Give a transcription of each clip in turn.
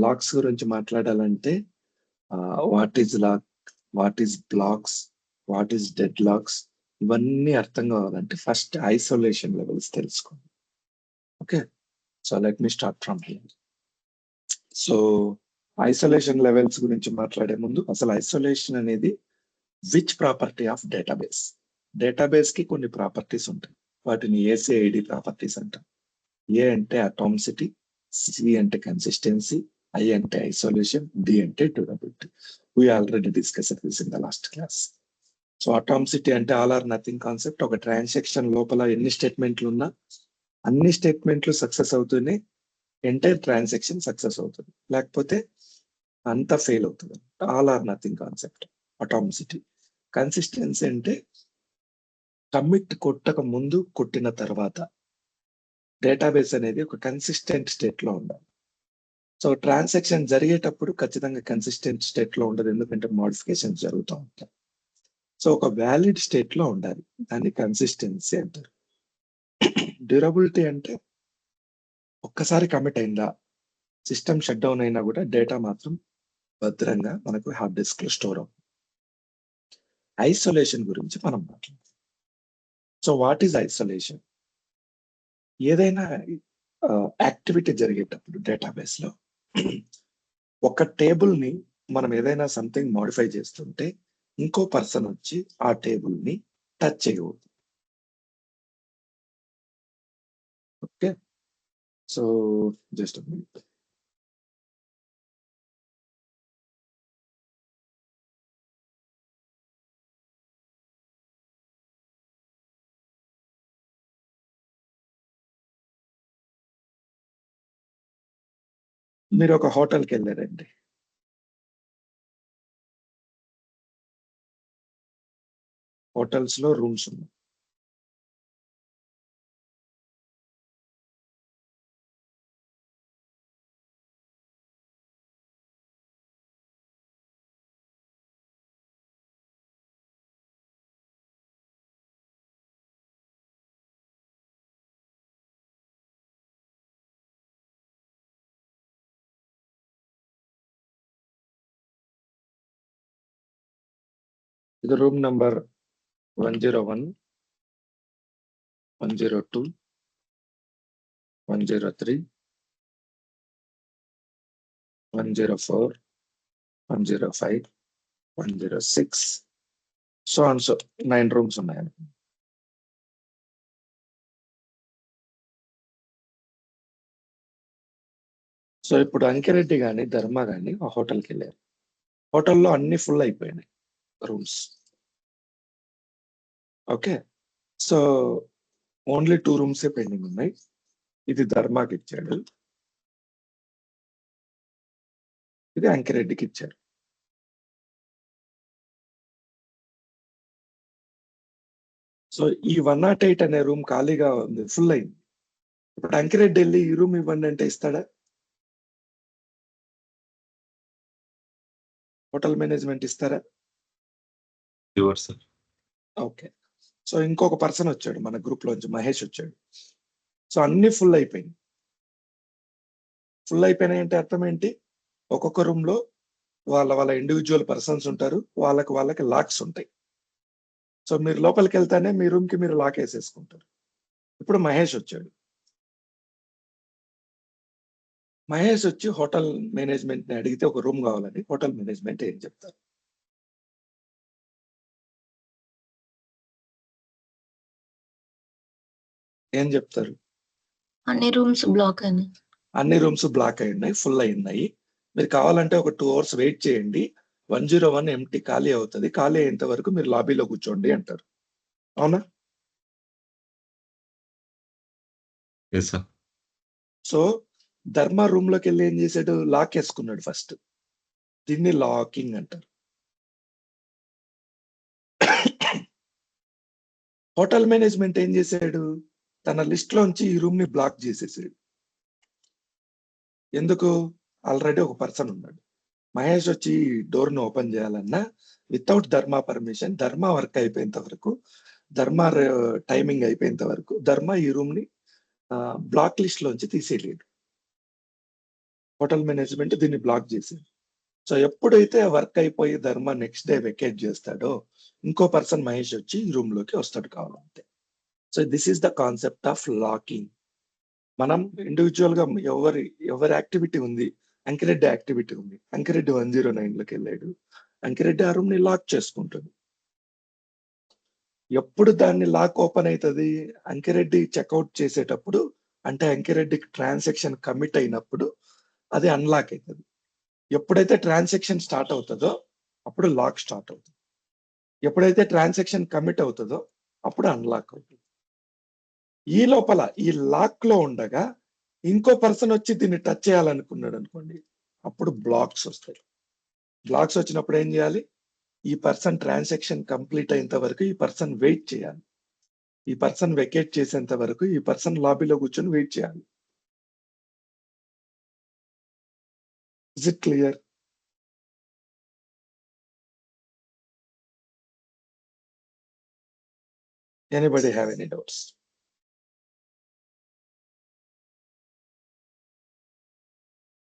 లాక్స్ గురించి మాట్లాడాలంటే what is lock, what is blocks, what is dead locks, ఇవన్నీ అర్థం కావాలంటే ఫస్ట్ ఐసోలేషన్ లెవెల్స్ తెలుసుకోండి. Okay, so let me start from here. So isolation levels గురించి మాట్లాడే ముందు అసలు ఐసోలేషన్ అనేది which property of database. Database కి కొన్ని ప్రాపర్టీస్ ఉంటాయి, వాటిని ఏసీఐడి ప్రాపర్టీస్ అంటాం. ఏ అంటే అటామిసిటీ, సి అంటే కన్సిస్టెన్సీ, ఐ అంటే ఐసోలేషన్, డి అంటే durability. We already discuss this in the last class. So atomicity అంటే ఆల్ ఆర్ నథింగ్ కాన్సెప్ట్. ఒక ట్రాన్సాక్షన్ లోపల ఎన్ని స్టేట్మెంట్లు ఉన్నా అన్ని స్టేట్మెంట్లు సక్సెస్ అవుతూనే ఎంటైర్ ట్రాన్సాక్షన్ సక్సెస్ అవుతుంది, లేకపోతే అంతా ఫెయిల్ అవుతుంది. All or nothing concept atomicity. Consistency అంటే కమిట్ కొట్టక ముందు కొట్టిన తర్వాత డేటాబేస్ అనేది ఒక కన్సిస్టెంట్ స్టేట్ లో ఉండాలి. సో ట్రాన్సాక్షన్ జరిగేటప్పుడు ఖచ్చితంగా కన్సిస్టెంట్ స్టేట్ లో ఉండదు, ఎందుకంటే మోడిఫికేషన్ జరుగుతూ ఉంటాయి. సో ఒక వ్యాలిడ్ స్టేట్ లో ఉండాలి, దాన్ని కన్సిస్టెన్సీ అంటారు. డ్యూరబిలిటీ అంటే ఒక్కసారి కమిట్ అయిందా, సిస్టమ్ షట్ డౌన్ అయినా కూడా డేటా మాత్రం భద్రంగా మనకు హార్డ్ డిస్క్ లో స్టోర్ అవుతుంది. ఐసోలేషన్ గురించి మనం మాట్లాడదాం. So what is isolation? ఏదైనా యాక్టివిటీ జరిగేటప్పుడు డేటాబేస్ లో ఒక టేబుల్ ని మనం ఏదైనా సంథింగ్ మోడిఫై చేస్తుంటే ఇంకో పర్సన్ వచ్చి ఆ టేబుల్ ని టచ్ చేయకూడదు. ఓకే, సో జస్ట్ మీరు ఒక హోటల్కి వెళ్ళారండి. హోటల్స్ లో రూమ్స్ ఉన్నాయి. ఇది room number 101, 102, 103, 104, 105, 106, so and so 9 rooms ఉన్నాయి. సో ఇప్పుడు అంకిరెడ్డి కానీ ధర్మ కానీ ఆ హోటల్కి వెళ్ళారు. హోటల్లో అన్ని ఫుల్ అయిపోయినాయి రూమ్స్. ఓకే, సో ఓన్లీ 2 రూమ్సే పెండింగ్ ఉన్నాయి. ఇది ధర్మాకి ఇచ్చాడు, ఇది అంకిరెడ్డికి ఇచ్చారు. సో ఈ 108 అనే రూమ్ ఖాళీగా ఉంది, ఫుల్ అయింది. ఇప్పుడు అంకిరెడ్డి వెళ్ళి ఈ రూమ్ ఇవ్వండి అంటే ఇస్తాడా? హోటల్ మేనేజ్మెంట్ ఇస్తారా? ఓకే, సో ఇంకొక పర్సన్ వచ్చాడు మన గ్రూప్ లోంచి, మహేష్ వచ్చాడు. సో అన్ని ఫుల్ అయిపోయింది. ఫుల్ అయిపోయినాయి అంటే అర్థం ఏంటి? ఒక్కొక్క రూమ్ లో వాళ్ళ వాళ్ళ ఇండివిజువల్ పర్సన్స్ ఉంటారు, వాళ్ళకి లాక్స్ ఉంటాయి. సో మీరు లోపలికి వెళ్తానే మీ రూమ్ కి మీరు లాక్ వేసేసుకుంటారు. ఇప్పుడు మహేష్ వచ్చాడు. మహేష్ వచ్చి హోటల్ మేనేజ్మెంట్ ని అడిగితే ఒక రూమ్ కావాలని, హోటల్ మేనేజ్మెంట్ ఏం చెప్తారు? ఏం చెప్తారు? అన్ని రూమ్స్ బ్లాక్ అయినాయి. అన్ని రూమ్స్ బ్లాక్ అయి ఉన్నాయి, ఫుల్ అయి ఉన్నాయి. మీరు కావాలంటే ఒక 2 అవర్స్ వెయిట్ చేయండి, 101 ఎంటీ ఖాళీ అవుతుంది, ఖాళీ అయ్యేంత వరకు మీరు లాబీలో కూర్చోండి అంటారు. అవునా? సో ధర్మ రూమ్ లోకి వెళ్ళి ఏం చేశాడు? లాక్ వేసుకున్నాడు ఫస్ట్. దీన్ని లాకింగ్ అంటారు. హోటల్ మేనేజ్మెంట్ ఏం చేశాడు? తన లిస్ట్ లోంచి ఈ రూమ్ ని బ్లాక్ చేసేసాడు. ఎందుకు? ఆల్రెడీ ఒక పర్సన్ ఉన్నాడు. మహేష్ వచ్చి డోర్ ను ఓపెన్ చేయాలన్నా వితౌట్ ధర్మ పర్మిషన్, ధర్మ వర్క్ అయిపోయేంత వరకు, ధర్మ టైమింగ్ అయిపోయేంత వరకు ధర్మ ఈ రూమ్ ని బ్లాక్ లిస్ట్ లోంచి తీసేయలేడు. హోటల్ మేనేజ్మెంట్ దీన్ని బ్లాక్ చేసింది. సో ఎప్పుడైతే వర్క్ అయిపోయి ధర్మ నెక్స్ట్ డే వెకేట్ చేస్తాడో ఇంకో పర్సన్ మహేష్ వచ్చి ఈ రూమ్ లోకి వస్తాడు కావాలంటే. So this is the concept of locking. మనం ఇండివిజువల్ గా ఎవరి యాక్టివిటీ ఉంది, అంకిరెడ్డి యాక్టివిటీ ఉంది, అంకిరెడ్డి 109 లోకి వెళ్ళాడు, అంకిరెడ్డి ఆ రూమ్ ని లాక్ చేసుకుంటాడు. ఎప్పుడు దాన్ని లాక్ ఓపెన్ అవుతుంది? అంకిరెడ్డి చెక్అవుట్ చేసేటప్పుడు, అంటే అంకిరెడ్డికి ట్రాన్సాక్షన్ కమిట్ అయినప్పుడు అది అన్లాక్ అవుతుంది. ఎప్పుడైతే ట్రాన్సాక్షన్ స్టార్ట్ అవుతుందో అప్పుడు లాక్ స్టార్ట్ అవుతుంది. ఎప్పుడైతే ట్రాన్సాక్షన్ కమిట్ అవుతుందో అప్పుడు అన్లాక్ అవుతుంది. ఈ లోపల ఈ లాక్ లో ఉండగా ఇంకో పర్సన్ వచ్చి దీన్ని టచ్ చేయాలనుకున్నాడు అనుకోండి, అప్పుడు బ్లాక్స్ వస్తాయి. బ్లాక్స్ వచ్చినప్పుడు ఏం చేయాలి? ఈ పర్సన్ ట్రాన్సాక్షన్ కంప్లీట్ అయ్యేంత వరకు ఈ పర్సన్ వెయిట్ చేయాలి. ఈ పర్సన్ వెకేట్ చేసేంత వరకు ఈ పర్సన్ లాబీలో కూర్చొని వెయిట్ చేయాలి. Is it clear? Anybody have any doubts?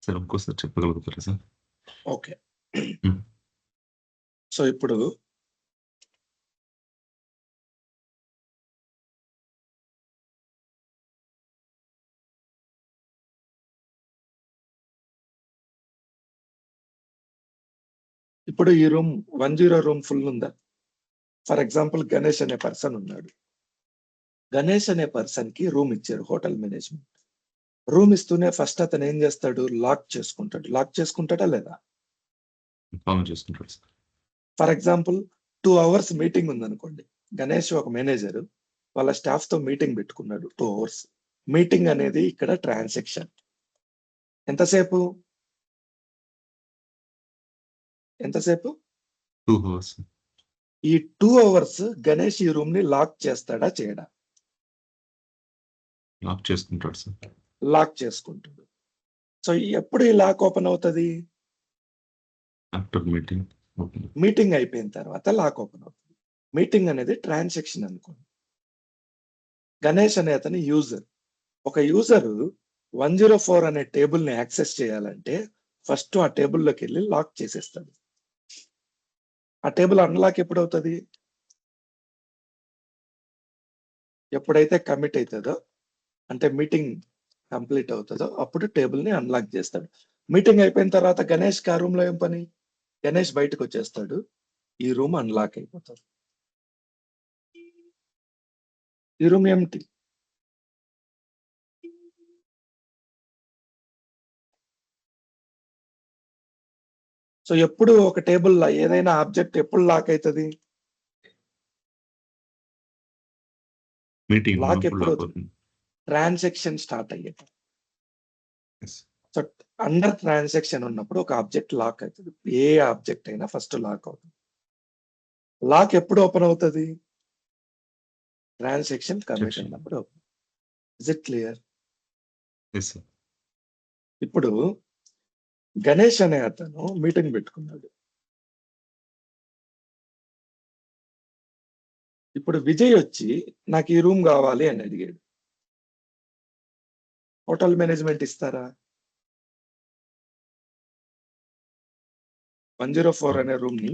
Sir ఇంకోసారి చెప్పగలుగుతారా సార్? ఓకే. సో ఇప్పుడు ఈ రూమ్ 10 రూమ్ ఫుల్ ఉందా? ఫర్ ఎగ్జాంపుల్ గణేష్ అనే పర్సన్ ఉన్నాడు. గణేష్ అనే పర్సన్ కి రూమ్ ఇచ్చారు హోటల్ మేనేజ్మెంట్. రూమ్ ఇస్తూనే ఫస్ట్ అతను ఏం చేస్తాడు? లాక్ చేసుకుంటాడు. లాక్ చేసుకుంటాడా లేదా? చేసుకుంటాడు sir. For example 2 hours meeting ఉందనుకోండి. గణేష్ ఒక మేనేజర్ వాళ్ళ స్టాఫ్ తో మీటింగ్ పెట్టుకున్నాడు 2 అవర్స్. మీటింగ్ అనేది ఇక్కడ ట్రాన్సాక్షన్. ఎంతసేపు? 2 అవర్స్. ఈ 2 అవర్స్ గణేష్ ఈ రూమ్ ని లాక్ చేస్తాడా చేయడా? లాక్ చేసుకుంటాడు సార్. లాక్ చేసుకుంటాడు. సో ఎప్పుడు ఈ లాక్ ఓపెన్ అవుతుంది? ఆఫ్టర్ మీటింగ్ అయిపోయిన తర్వాత లాక్ ఓపెన్ అవుతుంది. మీటింగ్ అనేది ట్రాన్సాక్షన్ అనుకోండి. గణేష్ అనే అతని యూజర్. ఒక యూజర్ 104 అనే టేబుల్ ని యాక్సెస్ చేయాలంటే ఫస్ట్ ఆ టేబుల్లోకి వెళ్ళి లాక్ చేసేస్తాడు. ఆ టేబుల్ అన్లాక్ ఎప్పుడు అవుతుంది? ఎప్పుడైతే కమిట్ అవుతుందో, అంటే మీటింగ్ కంప్లీట్ అవుతుందో అప్పుడు టేబుల్ ని అన్లాక్ చేస్తాడు. మీటింగ్ అయిపోయిన తర్వాత గణేష్ కి ఆ రూమ్ లో ఏం పని? గణేష్ బయటకు వచ్చేస్తాడు, ఈ రూమ్ అన్లాక్ అయిపోతుంది. ఈ రూమ్ ఏమిటి? సో ఎప్పుడు ఒక టేబుల్ ఏదైనా ఆబ్జెక్ట్ ఎప్పుడు లాక్ అవుతుంది? మీటింగ్ లాక్ ఎప్పుడు అవుతుంది? ట్రాన్సాక్షన్ స్టార్ట్ అయ్యేది. సో అండర్ ట్రాన్సాక్షన్ ఉన్నప్పుడు ఒక ఆబ్జెక్ట్ లాక్ అవుతుంది. ఏ ఆబ్జెక్ట్ అయినా ఫస్ట్ లాక్ అవుతుంది. లాక్ ఎప్పుడు ఓపెన్ అవుతుంది? ట్రాన్సాక్షన్ కమిట్ అయినప్పుడు ఓపెన్. Is it clear? ఇప్పుడు గణేష్ అనే అతను మీటింగ్ పెట్టుకున్నాడు. ఇప్పుడు విజయ్ వచ్చి నాకు ఈ రూమ్ కావాలి అని అడిగాడు. హోటల్ మేనేజ్మెంట్ ఇస్తారా? 104 అనే రూమ్ ని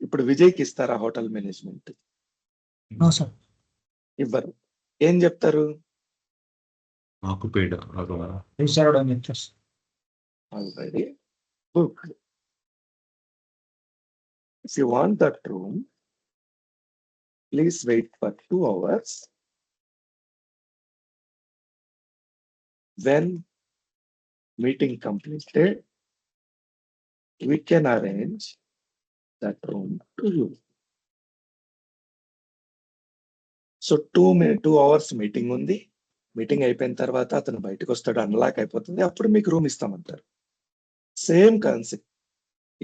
ఇప్పుడు విజయ్కి ఇస్తారా హోటల్ మేనేజ్మెంట్? ఇవ్వరు. ఏం చెప్తారు? Occupied already booked. If you want that room, please wait for 2 hours. When meeting completed, we can arrange that room to you. So 2 hours meeting ఉంది. మీటింగ్ అయిపోయిన తర్వాత అతను బయటకు వస్తాడు, అన్లాక్ అయిపోతుంది, అప్పుడు మీకు రూమ్ ఇస్తామంటారు. Same concept.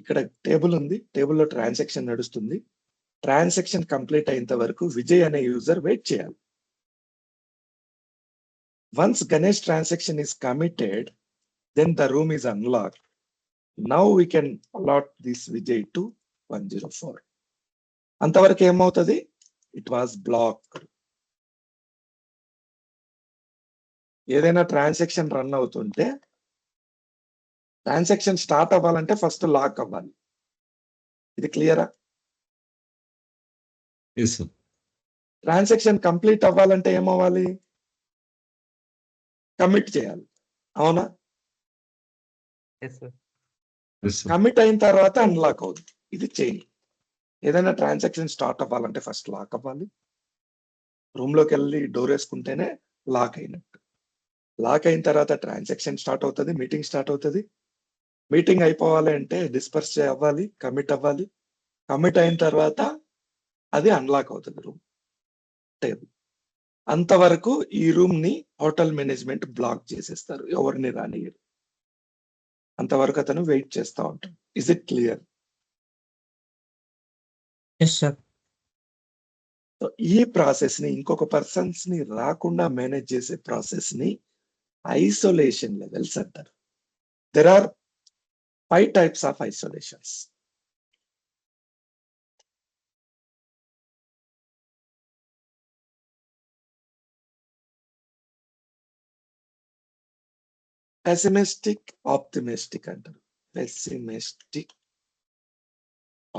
ఇక్కడ టేబుల్ ఉంది, టేబుల్లో ట్రాన్సాక్షన్ నడుస్తుంది. ట్రాన్సాక్షన్ కంప్లీట్ అయ్యేంత వరకు విజయ్ అనే యూజర్ వెయిట్ చేయాలి. Once Ganesh transaction is committed, then the room is unlocked. Now we can allot this Vijay to 104. అంతవరకు ఏమవుతుంది? It was block. ఏదైనా ట్రాన్సాక్షన్ రన్ అవుతుంటే ట్రాన్సాక్షన్ స్టార్ట్ అవ్వాలంటే ఫస్ట్ లాక్ అవ్వాలి. ఇది క్లియరా? Yes sir. ట్రాన్సాక్షన్ కంప్లీట్ అవ్వాలంటే ఏమవ్వాలి? కమిట్ చేయాలి. అవునా? Yes sir. కమిట్ అయిన తర్వాత అన్లాక్ అవుతుంది. ఇది చైన్. ఏదైనా ట్రాన్సాక్షన్ స్టార్ట్ అవ్వాలంటే ఫస్ట్ లాక్ అవ్వాలి. రూమ్ లోకి వెళ్ళి డోర్ వేసుకుంటేనే లాక్ అయినట్టు. లాక్ అయిన తర్వాత ట్రాన్సాక్షన్ స్టార్ట్ అవుతుంది, మీటింగ్ స్టార్ట్ అవుతుంది. మీటింగ్ అయిపోవాలి అంటే డిస్పర్స్ అవ్వాలి, కమిట్ అవ్వాలి. కమిట్ అయిన తర్వాత అది అన్లాక్ అవుతుంది రూమ్ టేబుల్. అంతవరకు ఈ రూమ్ ని హోటల్ మేనేజ్మెంట్ బ్లాక్ చేసేస్తారు, ఎవరిని రానియరు. అంతవరకు అతను వెయిట్ చేస్తూ ఉంటాడు. Is it clear? Yes sir. So ఈ ప్రాసెస్ ని ఇంకొక పర్సన్స్ ని రాకుండా మేనేజ్ చేసే ప్రాసెస్ ని ఐసోలేషన్ లెవెల్స్ అంటారు. There are 5 types of isolations. Pessimistic, optimistic అంటారు. Pessimistic,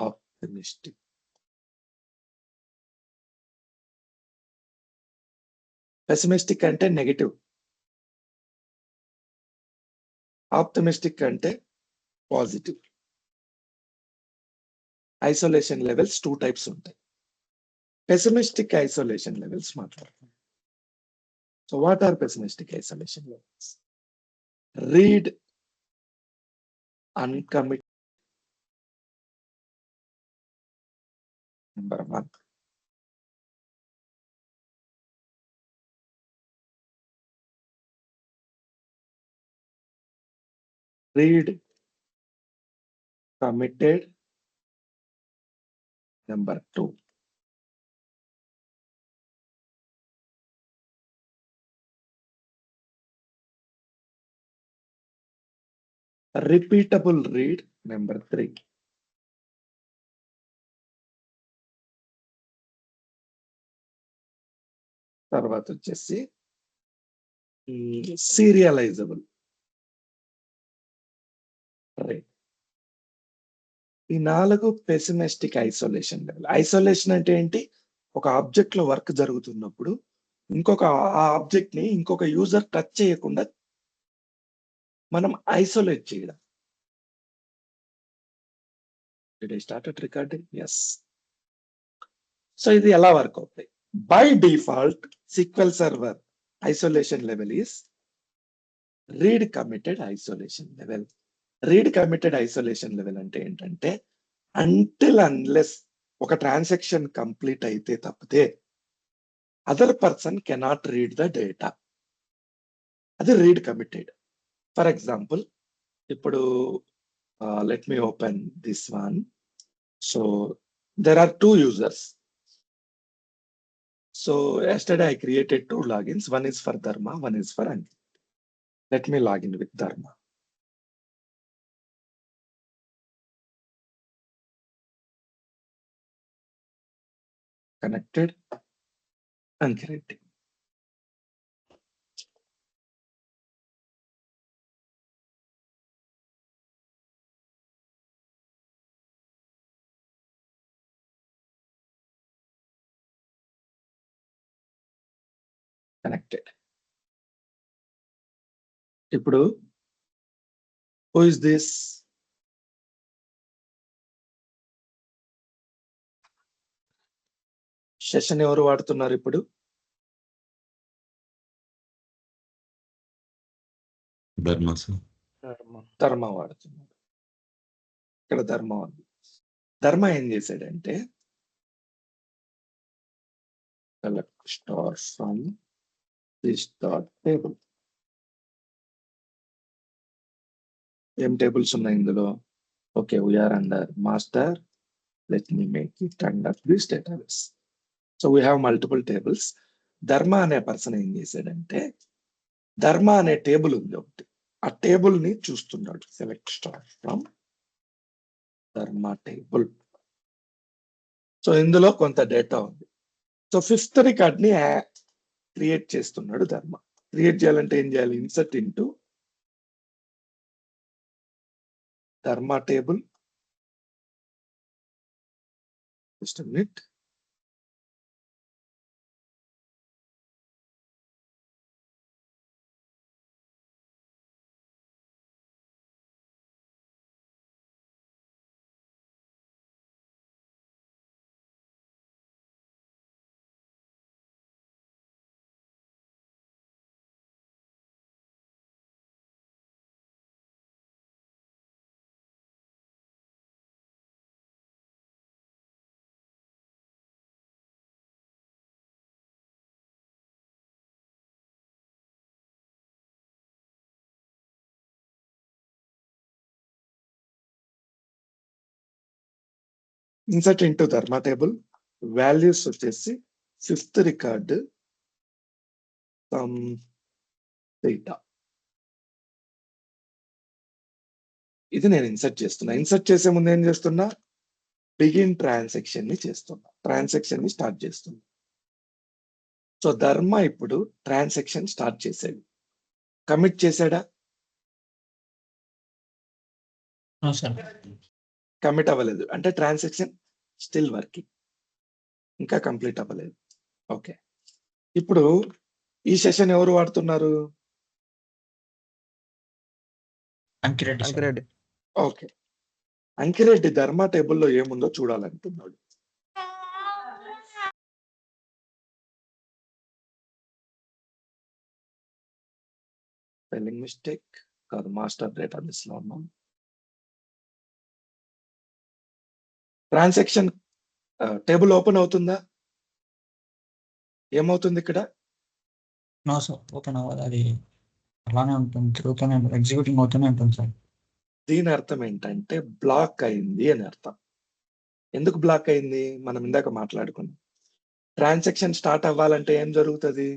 optimistic. Pessimistic అంటే నెగటివ్. ఆప్టిమిస్టిక్ అంటే పాజిటివ్. ఐసోలేషన్ లెవెల్స్ 2 types ఉంటాయి. పెసిమిస్టిక్ ఐసోలేషన్ లెవెల్స్ మాట్లాడుతాం. So what are pessimistic isolation levels? Read uncommit. Number 1. Read committed. Number 2. Repeatable read. Number 3. తర్వాత వచ్చేసి serializable. Right. ఈ 4 pessimistic isolation level. Isolation అంటే ఏంటి? ఒక ఆబ్జెక్ట్ లో వర్క్ జరుగుతున్నప్పుడు ఇంకొక ఆ ఆబ్జెక్ట్ ని ఇంకొక యూజర్ టచ్ చేయకుండా మనం ఐసోలేట్ చేయడం. Did I start at recording? Yes. So ఇది ఎలా వర్క్ అవుతాయి? By default SQL server isolation level is read committed isolation level. Read committed isolation level అంటే ఏంటంటే అంటిల్ అన్లెస్ ఒక ట్రాన్సాక్షన్ కంప్లీట్ అయితే తప్పితే other person cannot read the data. అది read committed. For example ఇప్పుడు let me open this one. So there are 2 users. So yesterday I created 2 logins. One is for Dharma, one is for Ankit. Let me log in with Dharma. Connected and creating. Connected. ఇప్పుడు who is this? Session ఎవరు వాడుతున్నారు ఇప్పుడు? ధర్మ sir. ధర్మ వాడుతున్నారు. ఇక్కడ ధర్మ ఉంది. ధర్మ ఏం చేశాడంటే select star from this dot table. ఏం టేబుల్స్ ఉన్నాయి ఇందులో? Okay, we are under master. Let me make it under this database. So we have multiple tables. Dharma అనే పర్సన్ ఏం చేశాడంటే ధర్మ అనే టేబుల్ ఉంది ఒకటి, ఆ టేబుల్ ని చూస్తున్నాడు. సెలెక్ట్ స్టార్ ఫ్రమ్ ధర్మ టేబుల్. సో ఇందులో కొంత డేటా ఉంది. సో 5th రికార్డ్ ని క్రియేట్ చేస్తున్నాడు ధర్మ. క్రియేట్ చేయాలంటే ఏం చేయాలి? Insert into Dharma table. Just minute. Insert into Dharma table. Values వచ్చేసి 5th రికార్డ్ సమ్ డేటా. ఇది నేను ఇన్సర్ట్ చేస్తున్నా. ఇన్సర్ట్ చేసే ముందు ఏం చేస్తున్నా, బిగిన్ ట్రాన్సాక్షన్ ని చేస్తున్నా. ట్రాన్సాక్షన్ ని స్టార్ట్ చేస్తున్నా. సో ధర్మ ఇప్పుడు ట్రాన్సాక్షన్ స్టార్ట్ చేశాడు. కమిట్ చేశాడా? కమిట్ అవ్వలేదు. అంటే ట్రాన్సాక్షన్ స్టిల్ వర్కింగ్, ఇంకా కంప్లీట్ అవ్వలేదు. ఓకే, ఇప్పుడు ఈ సెషన్ ఎవరు వాడుతున్నారు? అంకిరెడ్డి. ఓకే, అంకిరెడ్డి ధర్మా టేబుల్లో ఏముందో చూడాలంటున్నాడు. స్పెల్లింగ్ మిస్టేక్ కాదు, మాస్టర్ డేటాబేస్ లో ఉన్నాం. ట్రాన్సాక్షన్ టేబుల్ ఓపెన్ అవుతుందా? ఏమవుతుంది ఇక్కడ? నో సార్, ఓపెన్ అవ్వదు. అది అలానే ఉంటుంది, తిరుగుతూనే ఉంటుంది, ఎగ్జిక్యూటింగ్ అవుతూనే ఉంటుంది సార్. దీని అర్థం ఏంటంటే బ్లాక్ అయింది అని అర్థం. ఎందుకు బ్లాక్ అయింది? మనం ఇందాక మాట్లాడుకున్నాం. ట్రాన్సాక్షన్ స్టార్ట్ అవ్వాలంటే ఏం జరుగుతుంది?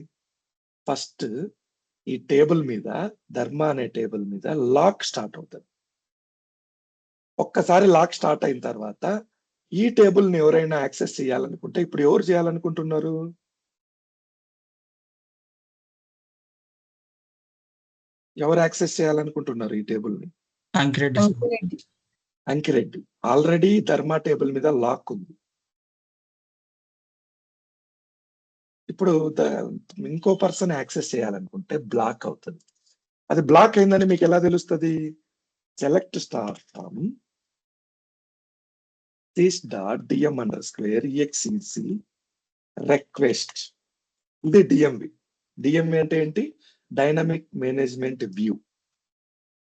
ఫస్ట్ ఈ టేబుల్ మీద, ధర్మ అనే టేబుల్ మీద లాక్ స్టార్ట్ అవుతుంది. ఒక్కసారి లాక్ స్టార్ట్ అయిన తర్వాత ఈ టేబుల్ ని ఎవరైనా యాక్సెస్ చేయాలనుకుంటే ఇప్పుడు ఎవరు చేయాలనుకుంటున్నారు? ఎవరు యాక్సెస్ చేయాలనుకుంటున్నారు ఈ టేబుల్ ని? అంకిరెడ్డి సార్. అంకిరెడ్డి. అంకిరెడ్డి. ఆల్రెడీ ధర్మా టేబుల్ మీద లాక్ ఉంది. ఇప్పుడు ఇంకో పర్సన్ యాక్సెస్ చేయాలనుకుంటే బ్లాక్ అవుతుంది. అది బ్లాక్ అయిందని మీకు ఎలా తెలుస్తుంది? Select star from sys.dm_exec request. ఇది డిఎంవి. డిఎంవి అంటే ఏంటి? Dynamic management view.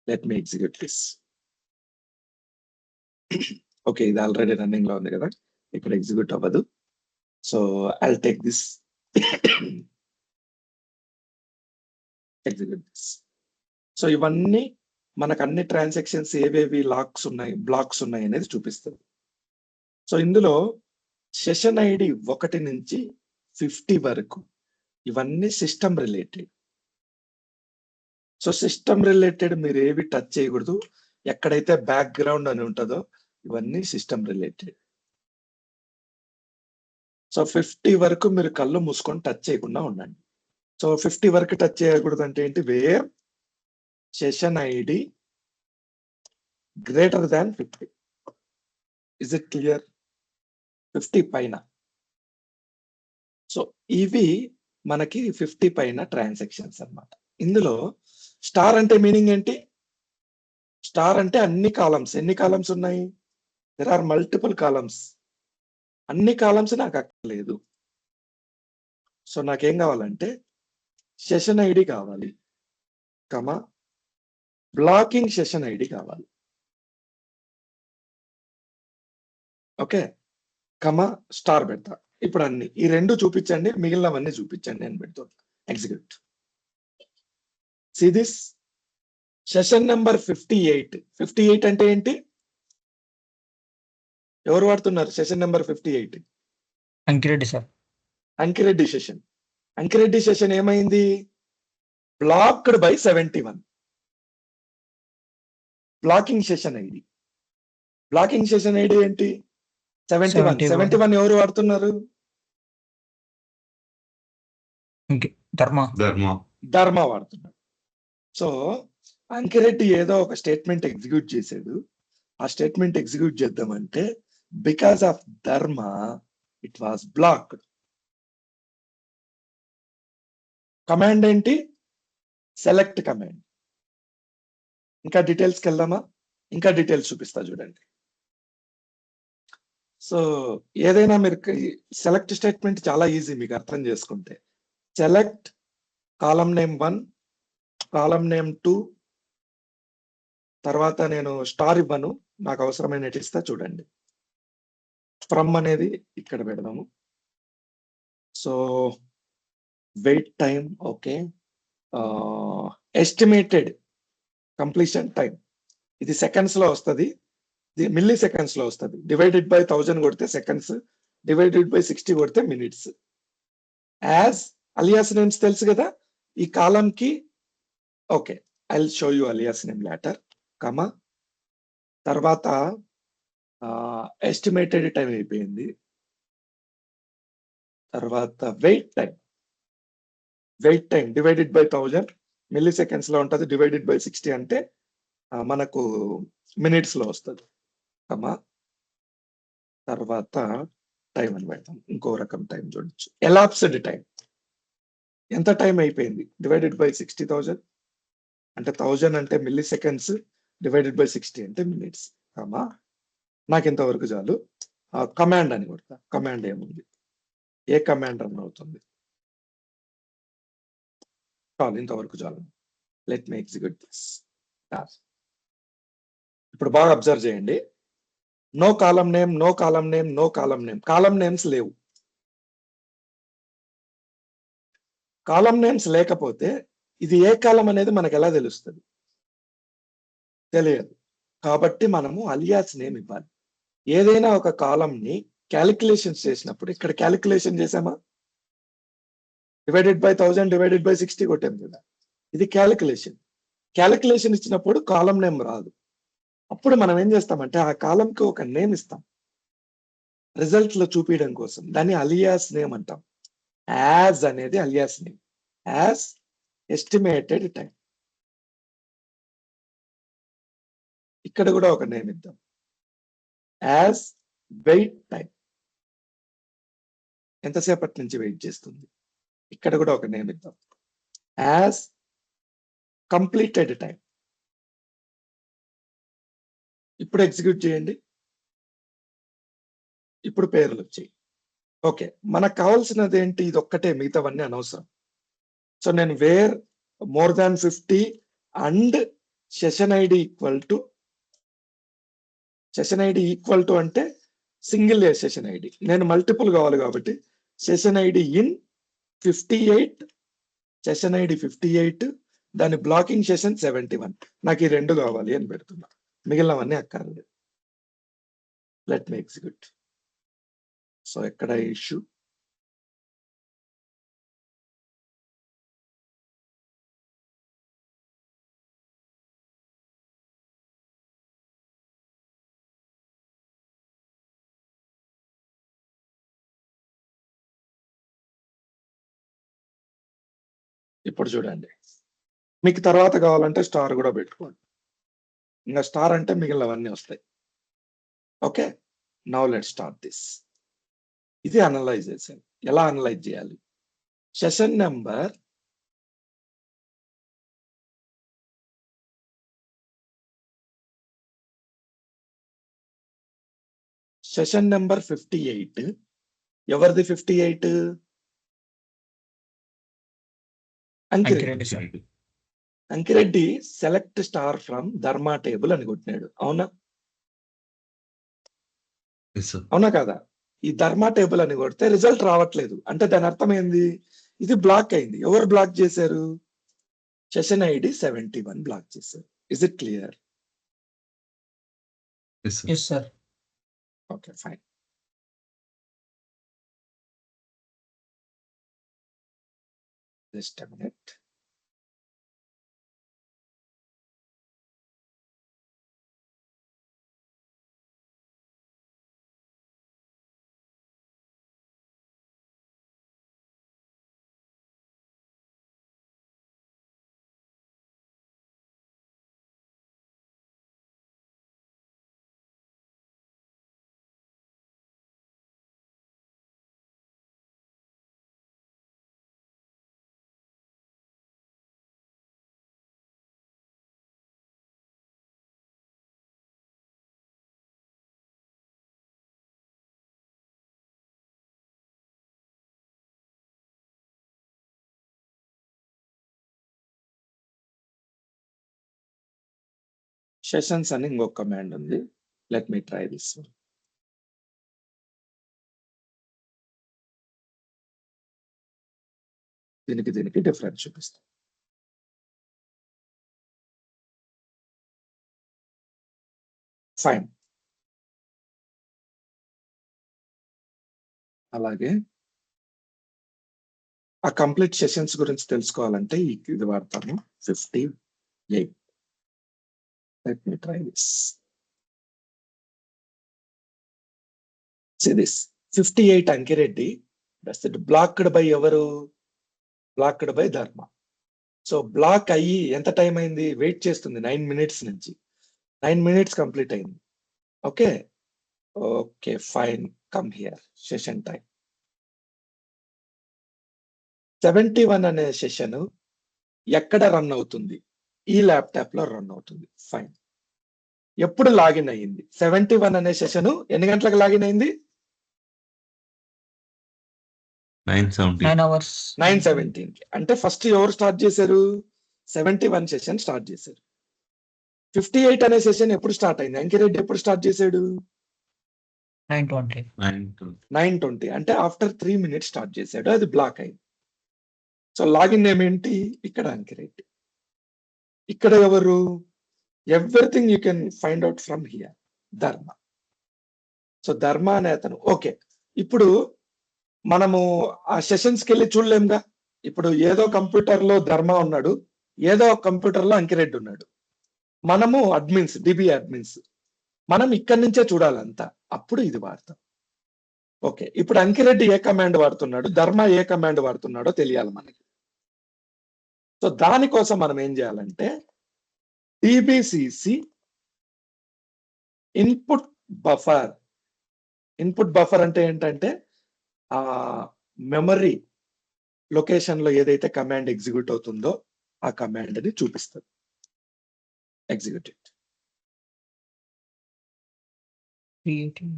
Let me execute this. Okay, ఇది ఆల్రెడీ రన్నింగ్ లో ఉంది కదా, ఇక్కడ ఎగ్జిక్యూట్ అవ్వదు. So I'll take this, execute this. So ఇవన్నీ మనకు అన్ని ట్రాన్సాక్షన్స్ ఏవేవి లాక్స్ ఉన్నాయి, బ్లాక్స్ ఉన్నాయి అనేది చూపిస్తుంది. సో ఇందులో సెషన్ ఐడి 1 నుంచి 50 వరకు ఇవన్నీ system related. So system related మీరు ఏవి టచ్ చేయకూడదు. ఎక్కడైతే బ్యాక్గ్రౌండ్ అని ఉంటుందో ఇవన్నీ సిస్టమ్ రిలేటెడ్. సో 50 వరకు మీరు కళ్ళు మూసుకొని టచ్ చేయకుండా ఉండండి. సో 50 వరకు టచ్ చేయకూడదు అంటే ఏంటి? Where session ID greater than 50. Is it clear? 50 పైన. సో ఇవి మనకి 50 పైన ట్రాన్సాక్షన్స్ అన్నమాట. ఇందులో స్టార్ అంటే మీనింగ్ ఏంటి? స్టార్ అంటే అన్ని కాలమ్స్. ఎన్ని కాలమ్స్ ఉన్నాయి? There are multiple columns. అన్ని కాలమ్స్ నాకు అక్కర్లేదు. సో నాకేం కావాలంటే సెషన్ ఐడి కావాలి, కమా బ్లాకింగ్ సెషన్ ఐడి కావాలి. ఓకే, కమా స్టార్ పెడతా. ఇప్పుడు అన్ని ఈ రెండు చూపించండి, మిగిలినవన్నీ చూపించండి నేను పెడుతున్నా. Execute. See this session number 58. 58 అంటే ఏంటి? ఎవరు వాడుతున్నారు session number 58? Ankireddy sir. Ankireddy session. Ankireddy session ఏమైంది? Blocked by 71. Blocking session ID. Blocking session ID ఏంటి? 71. 71 ఎవరు వాడుతున్నారు? ధర్మ వాడుతున్నాడు. సో అంకిరెడ్డి ఏదో ఒక స్టేట్మెంట్ ఎగ్జిక్యూట్ చేశాడు. ఆ స్టేట్మెంట్ ఎగ్జిక్యూట్ చేద్దామంటే బికాస్ ఆఫ్ ధర్మ ఇట్ వాస్ బ్లాక్డ్. కమాండ్ ఏంటి? Select command. ఇంకా డీటెయిల్స్కి వెళ్దామా? ఇంకా డీటెయిల్స్ చూపిస్తా చూడండి. సో ఏదైనా మీరు సెలెక్ట్ స్టేట్మెంట్ చాలా ఈజీ మీకు అర్థం చేసుకుంటే. సెలెక్ట్ కాలం నేమ్ 1, కాలం నేమ్ 2, తర్వాత నేను స్టార్ ఇవ్వను, నాకు అవసరమైన ఇస్తా చూడండి. ఫ్రమ్ అనేది ఇక్కడ పెడదాము. So wait time, okay. Estimated completion time, ఇది సెకండ్స్ లో వస్తుంది, మిల్లీ సెకండ్స్ లో వస్తుంది. డివైడెడ్ బై 1000 కొడితే సెకండ్స్, డివైడెడ్ బై 60 కొడితే మినిట్స్. యాజ్ అలియాస్ నేమ్స్ తెలుసు కదా ఈ కాలం కి. Okay, I will show you alias name later. Comma తర్వాత ఎస్టిమేటెడ్ టైం అయిపోయింది. తర్వాత wait time divided by 1000 milliseconds లో ఉంటుంది, డివైడెడ్ బై 60 అంటే మనకు మినిట్స్ లో వస్తుంది. కమా తర్వాత టైం అని పెడతాం. ఇంకో రకం టైం చూడొచ్చు. ఎలాప్స్డ్ టైం, ఎంత టైం అయిపోయింది, డివైడెడ్ బై 60,000 అంటే 1000 అంటే మిల్లీ సెకండ్స్, డివైడెడ్ బై 60 అంటే మినిట్స్. కమా నాకు ఇంతవరకు చాలు. కమాండ్ అని కొడతా. కమాండ్ ఏముంది, ఏ కమాండ్ రన్ అవుతుంది, చాలు, ఇంతవరకు చాలు. Let me execute this. ఇప్పుడు బాగా అబ్జర్వ్ చేయండి. No column name, no column name, no column name. Column names లేవు. కాలం నేమ్స్ లేకపోతే ఇది ఏ కాలం అనేది మనకు ఎలా తెలుస్తుంది? తెలియదు. కాబట్టి మనము అలియాస్ నేమ్ ఇవ్వాలి. ఏదైనా ఒక కాలం ని క్యాలిక్యులేషన్స్ చేసినప్పుడు, ఇక్కడ క్యాలిక్యులేషన్ చేసామా, డివైడెడ్ బై 1000 డివైడెడ్ బై 60 కొట్టాం కదా, ఇది క్యాలిక్యులేషన్. క్యాలిక్యులేషన్ ఇచ్చినప్పుడు కాలం నేమ్ రాదు. అప్పుడు మనం ఏం చేస్తామంటే ఆ కాలంకి ఒక నేమ్ ఇస్తాం రిజల్ట్ లో చూపించడం కోసం. దాన్ని అలియాస్ నేమ్ అంటాం. యాజ్ అనేది alias name. As estimated time. ఇక్కడ కూడా ఒక నేమ్ ఇద్దాం, యాజ్ వెయిట్ టైం. ఎంతసేపటి నుంచి వెయిట్ చేస్తుంది, ఇక్కడ కూడా ఒక నేమ్ ఇద్దాం, యాజ్ కంప్లీటెడ్ టైం. ఇప్పుడు ఎగ్జిక్యూట్ చేయండి. ఇప్పుడు పేర్లు వచ్చాయి. ఓకే, మనకు కావాల్సినది ఏంటి, ఇది ఒక్కటే, మిగతావన్నీ అనవసరం. సో నేను where more than 50 and session ID equal to అంటే సింగిల్ సెషన్ ఐడి. నేను మల్టిపుల్ కావాలి కాబట్టి session ID in 58, session ID 58, దాని బ్లాకింగ్ సెషన్ 71. నాకు ఈ 2 కావాలి అని పెడుతున్నా, మిగిలినవన్నీ అక్కర్లేదు. Let me execute. సో ఎక్కడ ఇష్యూ, ఇప్పుడు చూడండి. మీకు తర్వాత కావాలంటే స్టార్ కూడా పెట్టుకోండి. ఇంకా స్టార్ అంటే మిగిలినవన్నీ వస్తాయి. Okay, now let start this. ఇది అనలైజ్ చేసాను. ఎలా అనలైజ్ చేయాలి? Session number session number 58. ఎవరిది 58? Ankireddy. Ankireddy select star from Dharma table అని కొట్టినాడు. అవునా? అవునా కదా? ఈ ధర్మా టేబుల్ అని కొడితే రిజల్ట్ రావట్లేదు అంటే దాని అర్థం ఏంది? ఇది బ్లాక్ అయింది. ఎవరు బ్లాక్ చేశారు? సెషన్ ఐడి 71 బ్లాక్ చేశారు. Is it clear? Yes sir. Okay, fine. Just a minute. Sessions అని ఇంకొక కమాండ్ ఉంది. Let me try this one. దీనికి డిఫరెన్స్ చూపిస్తాం. ఫైన్. అలాగే ఆ కంప్లీట్ సెషన్స్ గురించి తెలుసుకోవాలంటే ఇది వాడతాము 58. Let me try this. See this 58 Ankireddy blocked by ఎవరు? Blocked by Dharma. So block అయ్యి ఎంత టైం అయింది? వెయిట్ చేస్తుంది 9 మినిట్స్ నుంచి. 9 మినిట్స్ కంప్లీట్ అయింది. Okay okay fine. Come here. Session time 71 అనే సెషన్ ఎక్కడ రన్ అవుతుంది? ఈ ల్యాప్టాప్ లో రన్ అవుతుంది. ఫైన్. ఎప్పుడు లాగిన్ అయ్యింది? 71 అనే సెషన్ ఎన్ని గంటలకు లాగిన్ అయింది? 9:17. 9 hours. 9:17 అంటే ఫస్ట్ ఎవరు స్టార్ట్ చేశారు? 71 సెషన్ స్టార్ట్ చేశారు. 58 అనే సెషన్ ఎప్పుడు స్టార్ట్ అయింది? అంకిరెడ్డి ఎప్పుడు స్టార్ట్ చేశాడు? 9:20. 9:20 అంటే ఆఫ్టర్ 3 మినిట్స్ స్టార్ట్ చేశాడు. అది బ్లాక్ అయింది. సో లాగిన్ నేమ్ ఏంటి? ఇక్కడ అంకిరెడ్డి. ఇక్కడ ఎవరు? Everything you can find out from here. ధర్మ. సో ధర్మ అనే అతను. ఓకే ఇప్పుడు మనము ఆ సెషన్స్కి వెళ్ళి చూడలేముగా. ఇప్పుడు ఏదో కంప్యూటర్ లో ధర్మ ఉన్నాడు, ఏదో కంప్యూటర్ లో అంకిరెడ్డి ఉన్నాడు. మనము అడ్మిన్స్, డిబి అడ్మిన్స్. మనం ఇక్కడి నుంచే చూడాలంతా. అప్పుడు ఇది వాడతాం. ఓకే ఇప్పుడు అంకిరెడ్డి ఏ కమాండ్ వాడుతున్నాడు, ధర్మ ఏ కమాండ్ వాడుతున్నాడో తెలియాలి మనకి. సో దానికోసం మనం ఏం చేయాలంటే డిబిసిసి ఇన్పుట్ బఫర్. ఇన్పుట్ బఫర్ అంటే ఏంటంటే ఆ మెమరీ లొకేషన్ లో ఏదైతే కమాండ్ ఎగ్జిక్యూట్ అవుతుందో ఆ కమాండ్ ని చూపిస్తుంది. Execute it. 318.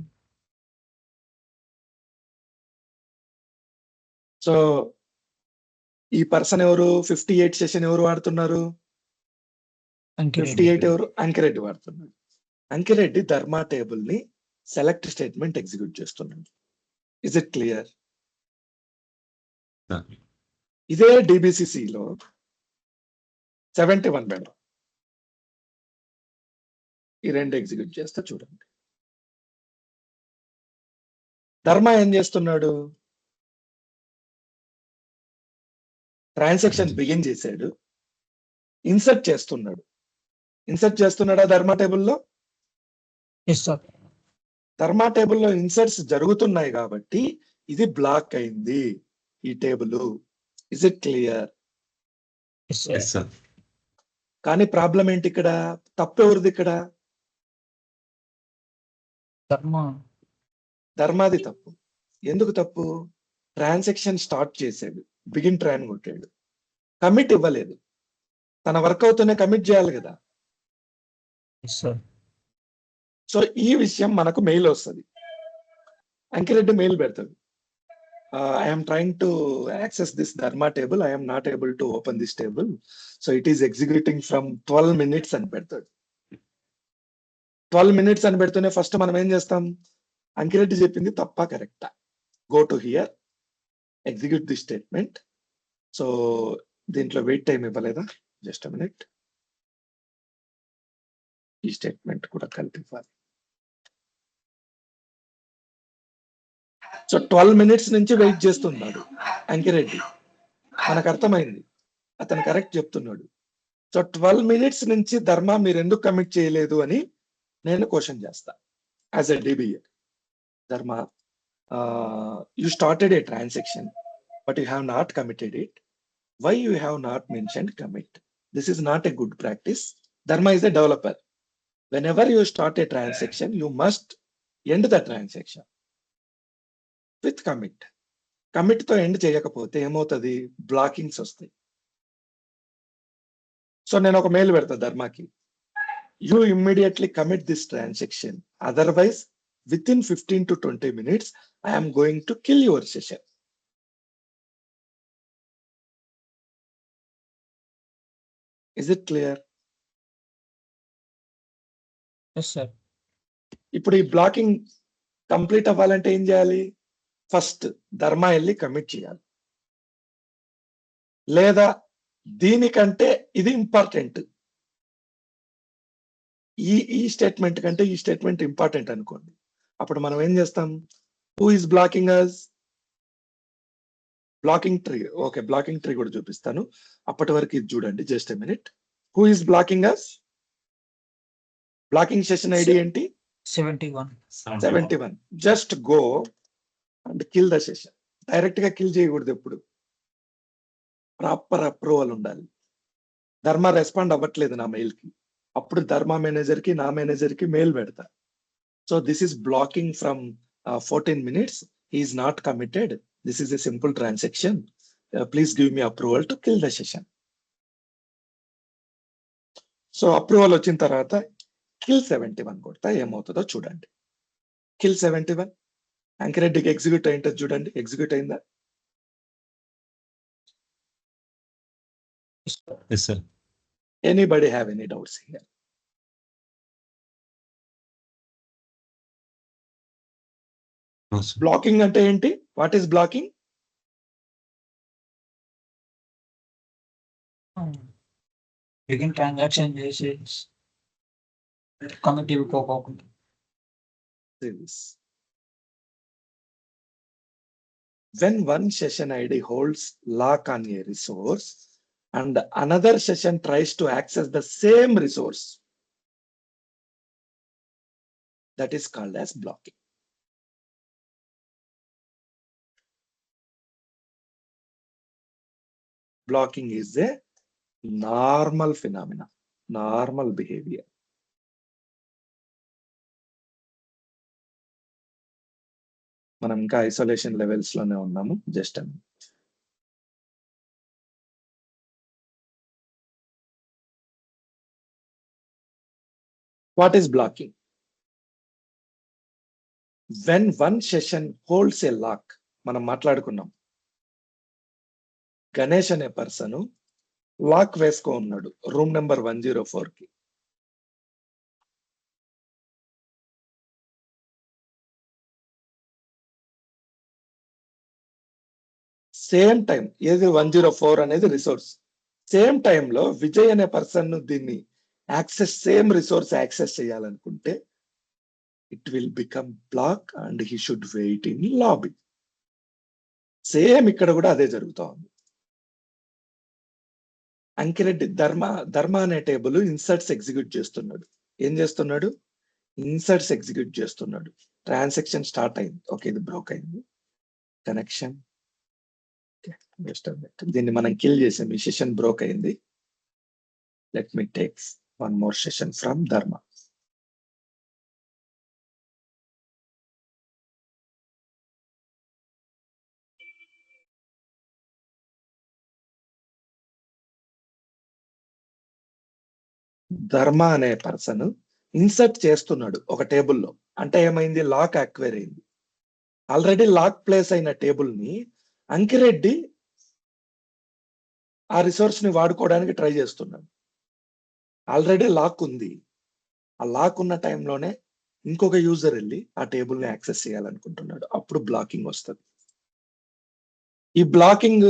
సో ఈ పర్సన్ ఎవరు? 58 సెషన్ ఎవరు వాడుతున్నారు? 58 ఎవరు? అంకిరెడ్డి వాడుతున్నాడు. అంకిరెడ్డి ధర్మా టేబుల్ ని సెలెక్ట్ స్టేట్మెంట్ ఎగ్జిక్యూట్ చేస్తున్నాడు. Is it clear? ఇదే డిబిసిసిలో 71 మేడం. ఈ రెండు ఎగ్జిక్యూట్ చేస్తే చూడండి. ధర్మ ఏం చేస్తున్నాడు? ట్రాన్సాక్షన్ బిగిన్ చేశాడు, ఇన్సర్ట్ చేస్తున్నాడు. ఇన్సర్ట్ చేస్తున్నాడా ధర్మా టేబుల్లో? Yes, sir. ధర్మా టేబుల్లో ఇన్సర్ట్స్ జరుగుతున్నాయి కాబట్టి ఇది బ్లాక్ అయింది ఈ table. Is it clear? Yes, sir. Yes, sir. కానీ ప్రాబ్లం ఏంటి ఇక్కడ? తప్పు ఎవరిది ఇక్కడ? Dharma. ధర్మాది తప్పు. ఎందుకు తప్పు? ట్రాన్సాక్షన్ స్టార్ట్ చేశాడు, బిగిన్ ట్రాన్ కొట్టాడు, కమిట్ ఇవ్వలేదు. తన వర్క్ అవుతూనే కమిట్ చేయాలి కదా. Yes, sir. సో ఈ విషయం మనకు మెయిల్ వస్తుంది. అంకిరెడ్డి మెయిల్ పెడతాడు, I'm trying to access this Dharma table, I'm not able to open this table, so it is executing from 12 minutes అని పెడతాడు. 12 మినిట్స్ అని పెడుతూనే ఫస్ట్ మనం ఏం చేస్తాం? అంకిరెడ్డి చెప్పింది తప్పా కరెక్టా? Go to hear, execute the statement. So దీంట్లో వెయిట్ టైం ఇవ్వలేదా? Just minute. ఈ స్టేట్మెంట్ కూడా కలిపి ఇవ్వాలి. సో 12 మినిట్స్ నుంచి వెయిట్ చేస్తున్నాడు అంకిరెడ్డి. మనకు అర్థమైంది, అతను కరెక్ట్ చెప్తున్నాడు. సో 12 మినిట్స్ నుంచి ధర్మ మీరు ఎందుకు కమిట్ చేయలేదు అని నేను క్వశ్చన్ చేస్తా యాజ్ ఎ డిబిఏ. ధర్మ, you started a transaction but you have not committed it. Why you have not mentioned commit? This is not a good practice. Dharma is a developer. Whenever you start a transaction, you must end the transaction with commit. Commit తో end చేయకపోతే ఏమవుతుంది? Blockings వస్తాయి. So నేను ఒక mail పెడతా ధర్మాకి, you immediately commit this transaction, otherwise within 15 to 20 minutes I am going to kill your session. Is it clear? Yes sir. ఇప్పుడు ఈ blocking complete అవ్వాలంటే ఏం చేయాలి? ఫస్ట్ ధర్మా వెళ్ళి కమిట్ చేయాలి, లేదా దీనికంటే ఇది ఇంపార్టెంట్, ఈ స్టేట్మెంట్ కంటే ఈ స్టేట్మెంట్ ఇంపార్టెంట్ అనుకోండి. అప్పుడు మనం ఏం చేస్తాం? Who is blocking us? Blocking tree. Okay, blocking tree కూడా చూపిస్తాను. అప్పటి వరకు ఇది చూడండి, just a minute. Who is blocking us? Blocking session ID ఏంటి? 71. 71. Just go and kill the session. Direct గా కిల్ చేయకూడదు, ఎప్పుడు ప్రాపర్ అప్రూవల్ ఉండాలి. ధర్మ రెస్పాండ్ అవ్వట్లేదు నా మెయిల్ కి, అప్పుడు ధర్మ మేనేజర్ కి, నా మేనేజర్ కి మెయిల్ పెడతా. So this is blocking from 14 minutes. He is not committed. This is a simple transaction. Please give me approval to kill the session. So approval వచ్చిన తర్వాత కిల్ 71 కొడతా, ఏమవుతుందో చూడండి. కిల్ 71 అంకిరెడ్డికి ఎగ్జిక్యూట్ అయింటుంది చూడండి. ఎగ్జిక్యూట్ అయిందా? Yes, sir. Anybody have any doubts here? No, sir. Blocking అంటే ఏంటి? What is blocking? Begin transaction చేసి committee ఇవ్వకోకుండా. When one session ID holds lock on a resource and another session tries to access the same resource, that is called as blocking. Blocking is a normal phenomena, normal behavior. మనం ఇంకా isolation levels లోనే ఉన్నాము. Just what is blocking? When one session holds a lock. మనం మాట్లాడుకున్నాం, గణేష్ అనే person lock వేసుకో ఉన్నాడు room number 104 కి. సేమ్ టైం ఏది 104 అనేది రిసోర్స్. సేమ్ టైంలో విజయ్ అనే పర్సన్ దీన్ని యాక్సెస్, సేమ్ రిసోర్స్ యాక్సెస్ చేయాలనుకుంటే it will become block and he should wait in lobby. Same ఇక్కడ కూడా అదే జరుగుతా ఉంది. అంకిరెడ్డి ధర్మ అనే టేబుల్ ఇన్సర్ట్స్ ఎగ్జిక్యూట్ చేస్తున్నాడు. ఏం చేస్తున్నాడు? ఇన్సర్ట్స్ ఎగ్జిక్యూట్ చేస్తున్నాడు. ట్రాన్సాక్షన్ స్టార్ట్ అయింది. ఓకే, ఇది బ్రోక్ అయింది. కనెక్షన్ దీన్ని మనం కిల్ చేసాం. ఈ సెషన్ బ్రోక్ అయింది. Let me take one more session from ధర్మ. ధర్మ అనే పర్సన్ ఇన్సర్ట్ చేస్తున్నాడు ఒక టేబుల్లో. అంటే ఏమైంది? లాక్ యాక్వైర్ అయింది. ఆల్రెడీ లాక్ ప్లేస్ అయిన టేబుల్ ని అంకిరెడ్డి ఆ రిసోర్స్ ని వాడుకోవడానికి ట్రై చేస్తున్నాడు. ఆల్రెడీ లాక్ ఉంది. ఆ లాక్ ఉన్న టైంలోనే ఇంకొక యూజర్ వెళ్ళి ఆ టేబుల్ ని యాక్సెస్ చేయాలనుకుంటున్నాడు. అప్పుడు బ్లాకింగ్ వస్తుంది. ఈ బ్లాకింగ్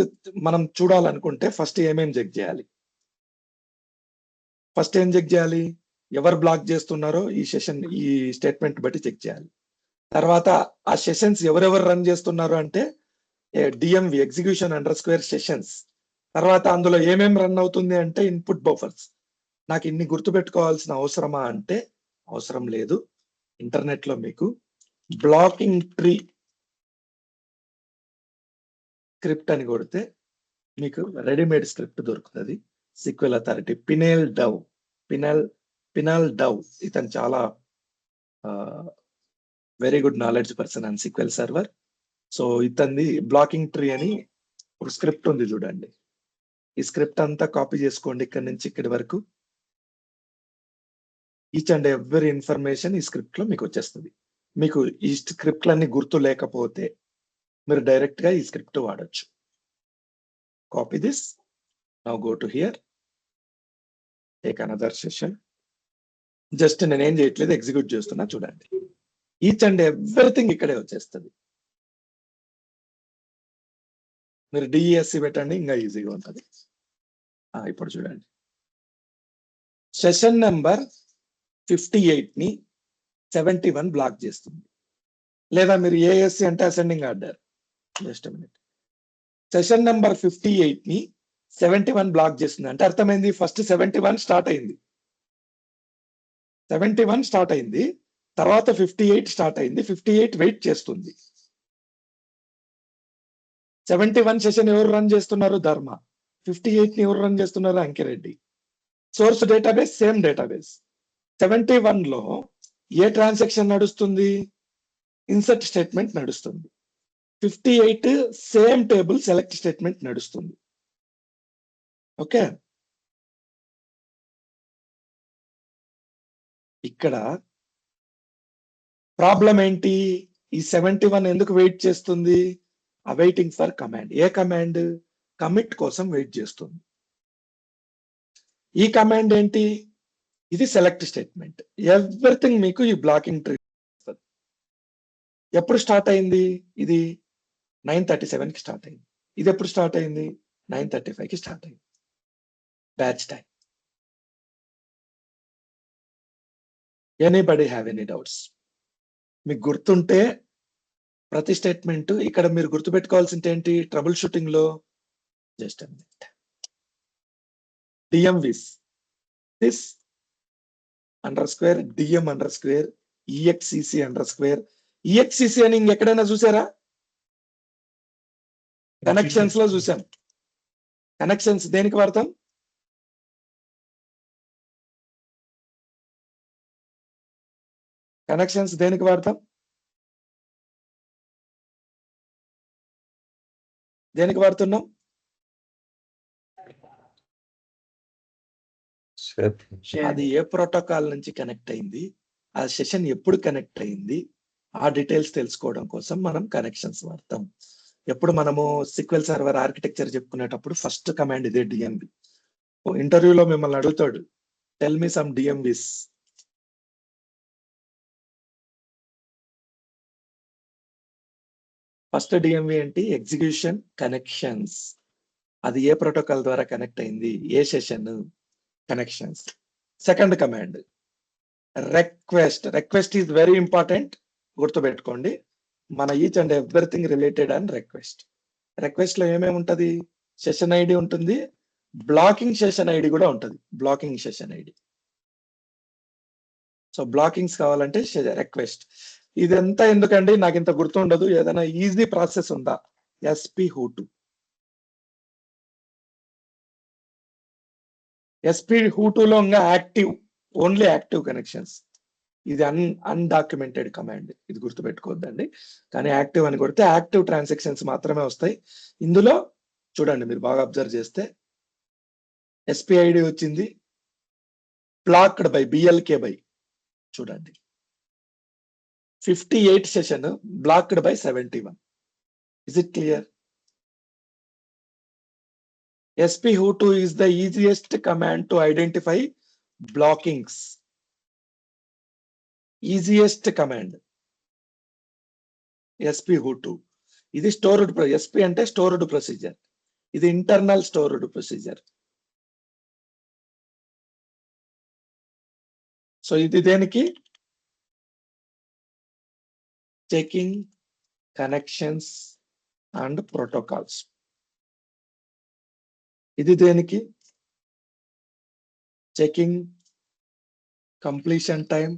మనం చూడాలనుకుంటే ఫస్ట్ ఏమేం చెక్ చేయాలి? ఫస్ట్ ఏం చెక్ చేయాలి? ఎవరు బ్లాక్ చేస్తున్నారో ఈ సెషన్, ఈ స్టేట్మెంట్ బట్టి చెక్ చేయాలి. తర్వాత ఆ సెషన్స్ ఎవరెవరు రన్ చేస్తున్నారు అంటే DMV, execution under square sessions. తర్వాత అందులో ఏమేం రన్ అవుతుంది అంటే ఇన్పుట్ బఫర్స్. నాకు ఇన్ని గుర్తుపెట్టుకోవాల్సిన అవసరమా అంటే అవసరం లేదు. ఇంటర్నెట్ లో మీకు బ్లాకింగ్ ట్రీ స్క్రిప్ట్ అని కొడితే మీకు రెడీమేడ్ స్క్రిప్ట్ దొరుకుతుంది. సిక్వెల్ అథారిటీ పినల్ డవ్ ఇతను చాలా very good knowledge person and sequel server. So ఇతన్ని బ్లాకింగ్ ట్రీ అని ఒక స్క్రిప్ట్ ఉంది చూడండి. ఈ స్క్రిప్ట్ అంతా కాపీ చేసుకోండి ఇక్కడి నుంచి ఇక్కడి వరకు. ఈచ్ అండ్ ఎవ్రీ ఇన్ఫర్మేషన్ ఈ స్క్రిప్ట్ లో మీకు వచ్చేస్తుంది. మీకు ఈ స్క్రిప్ట్లన్నీ గుర్తు లేకపోతే మీరు డైరెక్ట్ గా ఈ స్క్రిప్ట్ వాడచ్చు. Copy this, now go to hear, take another session, just నేనేం చేయట్లేదు, ఎగ్జిక్యూట్ చేస్తున్నా చూడండి. ఈచ్ అండ్ ఎవ్రీథింగ్ ఇక్కడే వచ్చేస్తుంది. మీరు డిఎస్సి పెట్టండి, ఇంకా ఈజీగా ఉంటుంది. ఇప్పుడు చూడండి, సెషన్ నెంబర్ 58 ని 71 బ్లాక్ చేస్తుంది. లేదా మీరు ఏఎస్సి అంటే ascending order. Just minute. Session number 58 ని 71 బ్లాక్ చేస్తుంది అంటే అర్థమైంది, ఫస్ట్ 71 స్టార్ట్ అయింది, 71 స్టార్ట్ అయింది, తర్వాత 58 స్టార్ట్ అయింది, 58 వెయిట్ చేస్తుంది. 71 సెషన్ ఎవరు రన్ చేస్తున్నారు? ధర్మ. 58 ని ఎవరు రన్ చేస్తున్నారు? Ankireddy. Source database same database. 71 లో ఏ ట్రాన్సాక్షన్ నడుస్తుంది? ఇన్సర్ట్ స్టేట్మెంట్ నడుస్తుంది. 58 సేమ్ టేబుల్ సెలెక్ట్ స్టేట్మెంట్ నడుస్తుంది. ఓకే, ఇక్కడ ప్రాబ్లం ఏంటి? ఈ 71 ఎందుకు వెయిట్ చేస్తుంది? Awaiting for command. A command? Commit కోసం వెయిట్ చేస్తుంది. ఈ కమాండ్ ఏంటి? ఇది సెలెక్ట్ స్టేట్మెంట్. ఎవ్రీథింగ్ మీకు ఈ బ్లాకింగ్ ట్రీ. ఎప్పుడు స్టార్ట్ అయింది? ఇది 9:37 కి స్టార్ట్ అయింది. ఇది ఎప్పుడు స్టార్ట్ అయింది? 9:35 కి స్టార్ట్ అయింది. Batch time. Anybody have any doubts? మీకు గుర్తుంటే ప్రతి స్టేట్మెంట్ ఇక్కడ మీరు గుర్తుపెట్టుకోవాల్సింది ఏంటి? ట్రబుల్ షూటింగ్ లో just a minute. డిఎంవిస్ this _ dm _ excc _ excc అని ఎక్కడైనా చూసారా? కనెక్షన్స్ లో చూసాం. కనెక్షన్స్ దేనికి వాడతాం? కనెక్షన్స్ దేనికి వాడతాం? దేనికి వాడుతున్నాం? అది ఏ ప్రోటోకాల్ నుంచి కనెక్ట్ అయింది, ఆ సెషన్ ఎప్పుడు కనెక్ట్ అయింది, ఆ డీటెయిల్స్ తెలుసుకోవడం కోసం మనం కనెక్షన్స్ వాడతాం. ఎప్పుడు మనము సిక్వెల్ సర్వర్ ఆర్కిటెక్చర్ చెప్పుకునేటప్పుడు ఫస్ట్ కమాండ్ ఇదే డిఎంబి. ఇంటర్వ్యూలో మిమ్మల్ని అడుగుతాడు, tell me some DMVs. First DMV ఏంటి? Execution connections. అది ఏ ప్రోటోకాల్ ద్వారా కనెక్ట్ అయింది, ఏ session, connections. Second command request. Request is very important, గుర్తుపెట్టుకోండి. మన each and everything related and request. Request లో ఏమేమి ఉంటది? సెషన్ ఐడి ఉంటుంది, బ్లాకింగ్ సెషన్ ఐడి కూడా ఉంటుంది. Blocking session ID. So blockings కావాలంటే రిక్వెస్ట్. ఇదంతా ఎందుకండి, నాకు ఇంత గుర్తుండదు. ఏదైనా ఈజీ ప్రాసెస్ ఉందా? ఎస్పీ హూటు. ఎస్పీ హూటులో ఇంకా యాక్టివ్, ఓన్లీ యాక్టివ్ కనెక్షన్స్. ఇది అన్డాక్యుమెంటెడ్ కమాండ్, ఇది గుర్తుపెట్టుకోవద్దండి. కానీ యాక్టివ్ అని కొడితే యాక్టివ్ ట్రాన్సాక్షన్స్ మాత్రమే వస్తాయి. ఇందులో చూడండి, మీరు బాగా అబ్జర్వ్ చేస్తే ఎస్పీఐడి వచ్చింది, బ్లాక్డ్ బై బిఎల్కే బై. చూడండి, 58 session blocked by 71. Is it clear? SP Hutu is the easiest command to identify blockings. Easiest command. SP Hutu. ఇది స్టోర్డ్. SP అంటే స్టోర్డ్ ప్రొసీజర్. ఇది ఇంటర్నల్ స్టోర్డ్ ప్రొసీజర్. సో ఇది దేనికి? Checking connections and protocols. ఇది దేనికి? Checking completion time,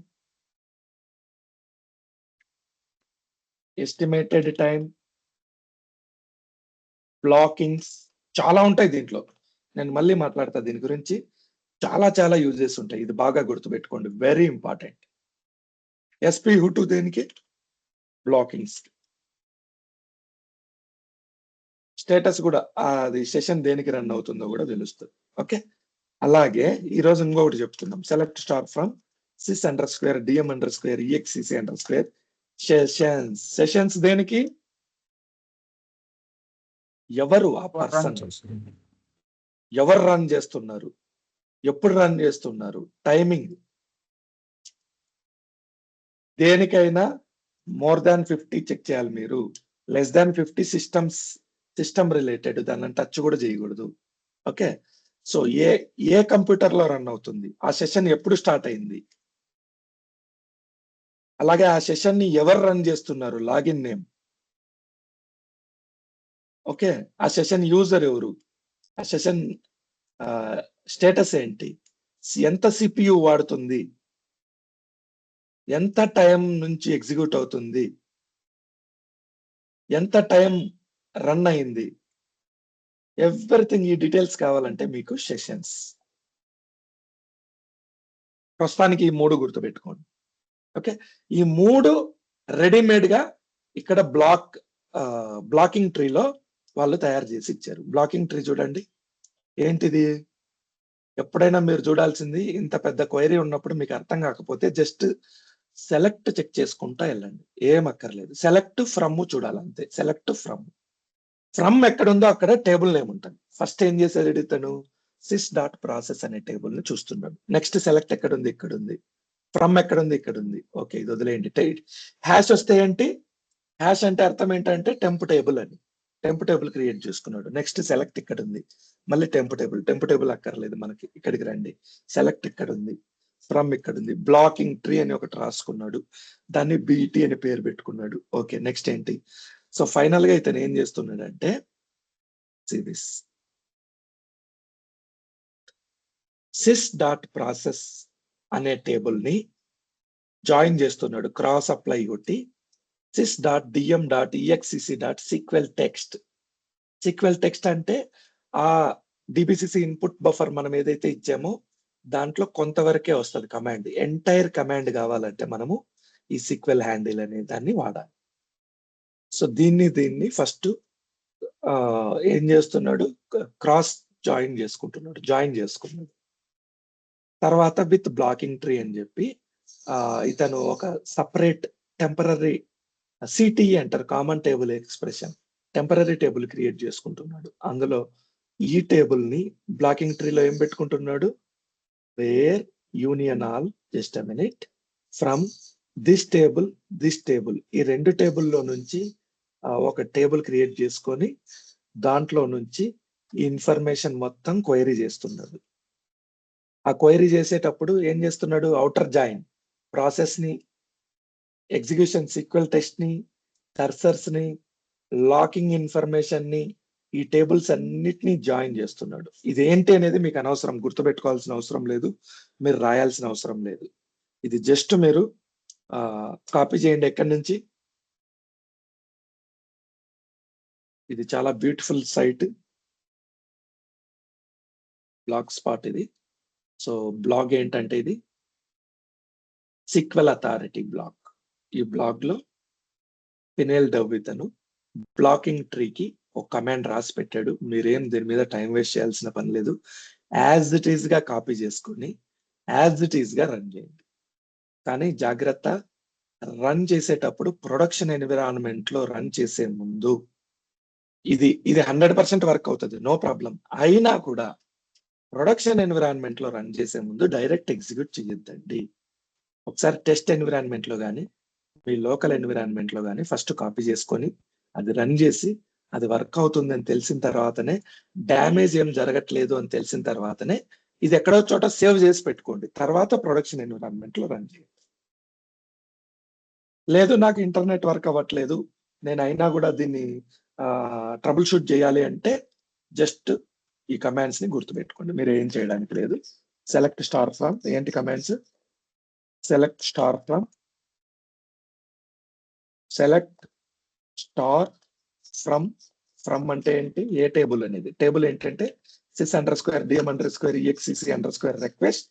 estimated time, blockings. చాలా ఉంటాయి దీంట్లో, నేను మళ్ళీ మాట్లాడతా దీని గురించి. చాలా చాలా యూజెస్ ఉంటాయి, ఇది బాగా గుర్తుపెట్టుకోండి, వెరీ ఇంపార్టెంట్. ఎస్పీ హుటు దేనికి? బ్లాకింగ్స్. స్టేటస్ కూడా, అది సెషన్ దేనికి రన్ అవుతుందో కూడా తెలుస్తుంది. ఓకే, అలాగే ఈ రోజు ఇంకొకటి చెప్తున్నాం. Select star from sys _ dm _ excc _ sessions. Sessions దేనికి? ఎవరు ఆ పర్సన్, ఎవరు రన్ చేస్తున్నారు, ఎప్పుడు రన్ చేస్తున్నారు, టైమింగ్. దేనికైనా మోర్ దాన్ 50 చెక్ చేయాలి మీరు. లెస్ దాన్ 50 సిస్టమ్ రిలేటెడ్, దాన్ని టచ్ కూడా చేయకూడదు. ఓకే. సో ఏ కంప్యూటర్ లో రన్ అవుతుంది, ఆ సెషన్ ఎప్పుడు స్టార్ట్ అయింది, అలాగే ఆ సెషన్ ని ఎవరు రన్ చేస్తున్నారు, లాగిన్ నేమ్. ఓకే. ఆ సెషన్ యూజర్ ఎవరు, ఆ సెషన్ స్టేటస్ ఏంటి, ఎంత సిపియు వాడుతుంది, ఎంత టైం నుంచి ఎగ్జిక్యూట్ అవుతుంది, ఎంత టైం రన్ అయింది, ఎవ్రీథింగ్ ఈ డీటెయిల్స్ కావాలంటే మీకు సెషన్స్. ప్రస్తుతానికి ఈ 3 గుర్తుపెట్టుకోండి. ఓకే. ఈ 3 రెడీమేడ్ గా ఇక్కడ బ్లాకింగ్ ట్రీలో వాళ్ళు తయారు చేసి ఇచ్చారు. బ్లాకింగ్ ట్రీ చూడండి. ఏంటిది? ఎప్పుడైనా మీరు చూడాల్సింది, ఇంత పెద్ద క్వైరీ ఉన్నప్పుడు మీకు అర్థం కాకపోతే జస్ట్ సెలెక్ట్ చెక్ చేసుకుంటా వెళ్ళండి, ఏం అక్కర్లేదు. సెలెక్ట్ ఫ్రమ్ చూడాలి అంతే. సెలెక్ట్ ఫ్రమ్ ఎక్కడుందో అక్కడ టేబుల్ నేమ్ ఉంటుంది. ఫస్ట్ ఏం చేసేది ఇతను, sys.process అనే టేబుల్ ని చూస్తున్నాడు. నెక్స్ట్ సెలెక్ట్ ఎక్కడుంది, ఇక్కడ ఉంది. ఫ్రమ్ ఎక్కడుంది, ఇక్కడ ఉంది. ఓకే, ఇది వదిలేయండి. హ్యాష్ వస్తే ఏంటి, హ్యాష్ అంటే అర్థం ఏంటంటే టెంప్ టేబుల్ అని. టెంప్ టేబుల్ క్రియేట్ చేసుకున్నాడు. నెక్స్ట్ సెలెక్ట్ ఇక్కడ ఉంది, మళ్ళీ టెంప్ టేబుల్ అక్కర్లేదు మనకి, ఇక్కడికి రండి. సెలెక్ట్ ఇక్కడ ఉంది, ఫ్రమ్ ఇక్కడ ఉంది. బ్లాకింగ్ ట్రీ అని ఒకటి రాసుకున్నాడు, దాన్ని బిటి అని పేరు పెట్టుకున్నాడు. ఓకే, నెక్స్ట్ ఏంటి? సో ఫైనల్ గా ఇతను ఏం చేస్తున్నాడంటే, దిస్ sys.process అనే టేబుల్ ని జాయిన్ చేస్తున్నాడు. క్రాస్ అప్లై కొట్టి sys.dm.exec.sql టెక్స్ట్. సీక్వెల్ టెక్స్ట్ అంటే ఆ డిబిసిసి ఇన్పుట్ బఫర్ మనం ఏదైతే ఇచ్చామో దాంట్లో కొంతవరకే వస్తుంది కమాండ్. ఎంటైర్ కమాండ్ కావాలంటే మనము ఈ సీక్వెల్ హ్యాండిల్ అనే దాన్ని వాడాలి. సో దీన్ని ఫస్ట్ ఏం చేస్తున్నాడు, క్రాస్ జాయిన్ చేసుకున్నాడు. తర్వాత విత్ బ్లాకింగ్ ట్రీ అని చెప్పి ఇతను ఒక సపరేట్ టెంపరరీ సిటిఈ అంటారు, common table expression, temporary table create చేసుకుంటున్నాడు. అందులో ఈ టేబుల్ ని బ్లాకింగ్ ట్రీలో ఏం పెట్టుకుంటున్నాడు, where union all, just a minute, from this table ఈ 2 టేబుల్లో నుంచి ఒక టేబుల్ క్రియేట్ చేసుకొని దాంట్లో నుంచి ఈ ఇన్ఫర్మేషన్ మొత్తం క్వైరీ చేస్తున్నాడు. ఆ క్వైరీ చేసేటప్పుడు ఏం చేస్తున్నాడు, అవుటర్ జాయిన్ ప్రాసెస్ ని, ఎగ్జిక్యూషన్ సీక్వెల్ టెస్ట్ ని, కర్సర్స్ ని, లాకింగ్ ఇన్ఫర్మేషన్ ని, ఈ టేబుల్స్ అన్నిటినీ జాయిన్ చేస్తున్నాడు. ఇదేంటి అనేది మీకు అనవసరం, గుర్తుపెట్టుకోవాల్సిన అవసరం లేదు, మీరు రాయాల్సిన అవసరం లేదు. ఇది జస్ట్ మీరు కాపీ చేయండి. ఎక్కడి నుంచి, ఇది చాలా బ్యూటిఫుల్ సైట్, బ్లాగ్ స్పాట్ ఇది. సో బ్లాగ్ ఏంటంటే ఇది సీక్వెల్ అథారిటీ బ్లాగ్. ఈ బ్లాగ్ లో పినేల్ డవ్ ఇతను బ్లాకింగ్ ట్రీకి ఒక కమాండ్ రాసి పెట్టాడు. మీరేం దీని మీద టైం వేస్ట్ చేయాల్సిన పని లేదు. యాజ్ ఇట్ ఈస్ గా కాపీ చేసుకుని యాజ్ ఇట్ ఈస్ గా రన్ చేయండి. కానీ జాగ్రత్త, రన్ చేసేటప్పుడు ప్రొడక్షన్ ఎన్విరాన్మెంట్ లో రన్ చేసే ముందు ఇది 100% వర్క్ అవుతుంది, నో ప్రాబ్లం. అయినా కూడా ప్రొడక్షన్ ఎన్విరాన్మెంట్ లో రన్ చేసే ముందు డైరెక్ట్ ఎగ్జిక్యూట్ చేయొద్దండి. ఒకసారి టెస్ట్ ఎన్విరాన్మెంట్ లో కానీ మీ లోకల్ ఎన్విరాన్మెంట్ లో కానీ ఫస్ట్ కాపీ చేసుకొని అది రన్ చేసి అది వర్క్ అవుతుంది అని తెలిసిన తర్వాతనే, డ్యామేజ్ ఏం జరగట్లేదు అని తెలిసిన తర్వాతనే ఇది ఎక్కడో చోట సేవ్ చేసి పెట్టుకోండి. తర్వాత ప్రొడక్షన్ ఎన్విరాన్మెంట్ లో రన్ చేయండి. లేదు నాకు ఇంటర్నెట్ వర్క్ అవ్వట్లేదు, నేను అయినా కూడా దీన్ని ట్రబుల్ షూట్ చేయాలి అంటే జస్ట్ ఈ కమాండ్స్ ని గుర్తుపెట్టుకోండి, మీరు ఏం చేయడానికి లేదు. సెలెక్ట్ స్టార్ ఫ్రమ్, ఏంటి commands, select star from, select star from అంటే ఏంటి, ఏ టేబుల్ అనేది. టేబుల్ ఏంటంటే sys_dm_exec_ రిక్వెస్ట్.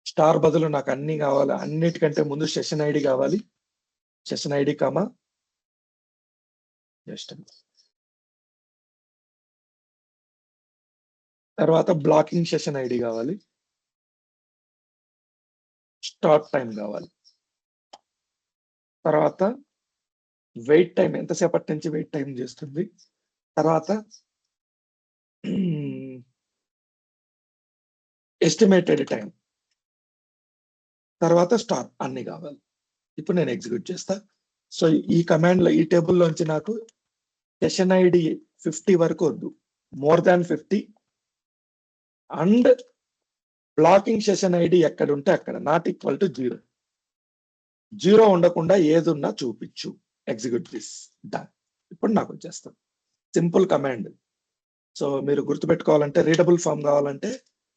స్టార్ బదులు నాకు అన్ని కావాలి, అన్నిటికంటే ముందు సెషన్ ఐడి కావాలి. సెషన్ ఐడి కామా జస్ట్ తర్వాత బ్లాకింగ్ సెషన్ ఐడి కావాలి, స్టార్ట్ టైం కావాలి, తర్వాత వెయిట్ టైం, ఎంతసేపటి నుంచి వెయిట్ టైం చేస్తుంది, తర్వాత ఎస్టిమేటెడ్ టైం, తర్వాత స్టార్ అన్ని కావాలి. ఇప్పుడు నేను ఎగ్జిక్యూట్ చేస్తా. సో ఈ కమాండ్ లో ఈ టేబుల్ లోంచి నాకు సెషన్ ఐడి 50 వరకు వద్దు, more than 50 and blocking session ID ఎక్కడ ఉంటే అక్కడ నాట్ ఈక్వల్ టు 0 ఉండకుండా ఏది ఉన్నా చూపించు. Execute this. డన్. ఇప్పుడు నాకు వచ్చేస్తాం. Simple command. సో మీరు గుర్తుపెట్టుకోవాలంటే రీడబుల్ ఫామ్ కావాలంటే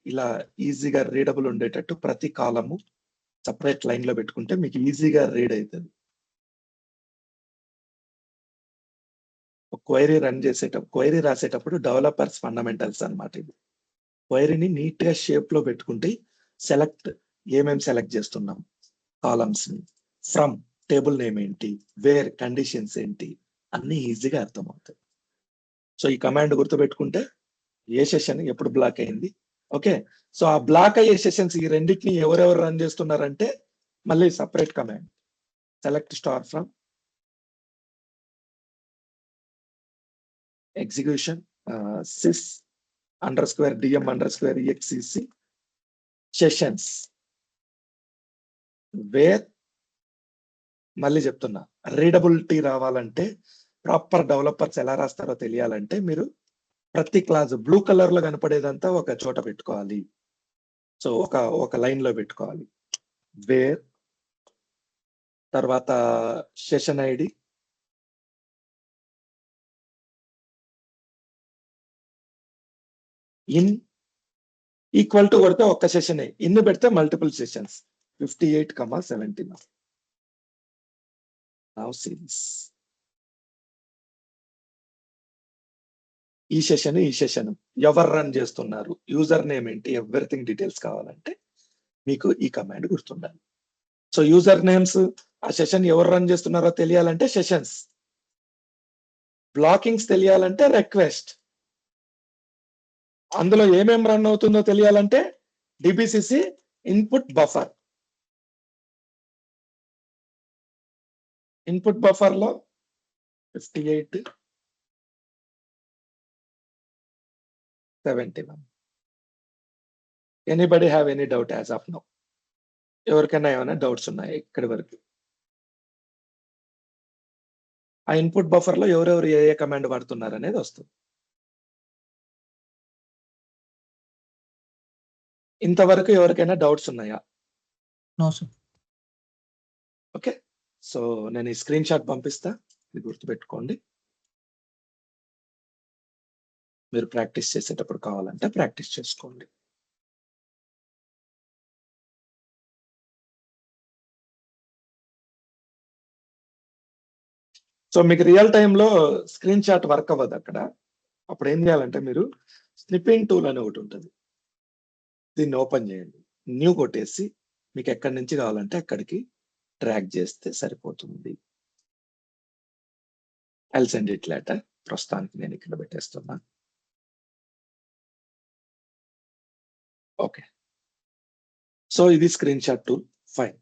ఇలా ఈజీగా రీడబుల్ ఉండేటట్టు ప్రతి కాలము సపరేట్ లైన్ లో పెట్టుకుంటే మీకు ఈజీగా రీడ్ అవుతుంది. క్వైరీ క్వైరీ రాసేటప్పుడు డెవలపర్స్ ఫండమెంటల్స్ అన్నమాట ఇది. క్వైరీని నీట్ గా షేప్ లో పెట్టుకుంటే ఏమేమి సెలెక్ట్ చేస్తున్నాం, కాలమ్స్ ని, ఫ్రమ్ టేబుల్ నేమ్ ఏంటి, వేర్ కండిషన్స్ ఏంటి, అన్ని ఈజీగా అర్థమవుతాయి. సో ఈ కమాండ్ గుర్తుపెట్టుకుంటే ఏ సెషన్ ఎప్పుడు బ్లాక్ అయింది. ఓకే, సో ఆ బ్లాక్ అయ్యే సెషన్స్ ఈ రెండింటిని ఎవరెవరు రన్ చేస్తున్నారంటే మళ్ళీ separate command select star from execution sys _dm_exec sessions where. మళ్ళీ చెప్తున్నా, రీడబిలిటీ రావాలంటే ప్రాపర్ డెవలపర్స్ ఎలా రాస్తారో తెలియాలంటే మీరు ప్రతి క్లాస్ బ్లూ కలర్ లో కనపడేదంతా ఒక చోట పెట్టుకోవాలి. సో ఒక లైన్ లో పెట్టుకోవాలి. వేర్ తర్వాత session ID in equal to కొడితే ఒక్క సెషన్, ఇన్ పెడితే మల్టిపుల్ సెషన్స్ 58,70. నౌ సిరీస్ ఈ సెషన్ ఎవరు రన్ చేస్తున్నారు, యూజర్ నేమ్ ఏంటి, ఎవ్రీథింగ్ డీటెయిల్స్ కావాలంటే మీకు ఈ కమాండ్ గుర్తుండాలి. సో యూజర్ నేమ్స్, ఆ సెషన్ ఎవరు రన్ చేస్తున్నారో తెలియాలంటే సెషన్స్, బ్లాకింగ్స్ తెలియాలంటే రిక్వెస్ట్, అందులో ఏమేం రన్ అవుతుందో తెలియాలంటే డిబిసిసి ఇన్పుట్ బఫర్. ఇన్పుట్ బఫర్ లో 58,71. Anybody have any doubt as of now? ఎవరికైనా ఏమైనా డౌట్స్ ఉన్నాయి ఇక్కడి వరకు? ఆ ఇన్పుట్ బఫర్ లో ఎవరెవరు ఏ కమాండ్ వాడుతున్నారు అనేది వస్తుంది. ఇంతవరకు ఎవరికైనా డౌట్స్ ఉన్నాయా? No sir. ఓకే, సో నేను ఈ స్క్రీన్ షాట్ పంపిస్తా, ఇది గుర్తుపెట్టుకోండి. మీరు ప్రాక్టీస్ చేసేటప్పుడు కావాలంటే ప్రాక్టీస్ చేసుకోండి. సో మీకు రియల్ టైంలో స్క్రీన్ షాట్ వర్క్ అవ్వదు అక్కడ. అప్పుడు ఏం చేయాలంటే మీరు స్నిప్పింగ్ టూల్ అని ఒకటి ఉంటుంది, దీన్ని ఓపెన్ చేయండి, న్యూ కొట్టేసి మీకు ఎక్కడి నుంచి కావాలంటే అక్కడికి డ్రాగ్ చేస్తే సరిపోతుంది. I'll send it later. ప్రస్తుతానికి నేను ఇక్కడ పెట్టేస్తున్నా. ఓకే, సో ఇది స్క్రీన్ షాట్ టూల్. ఫైన్.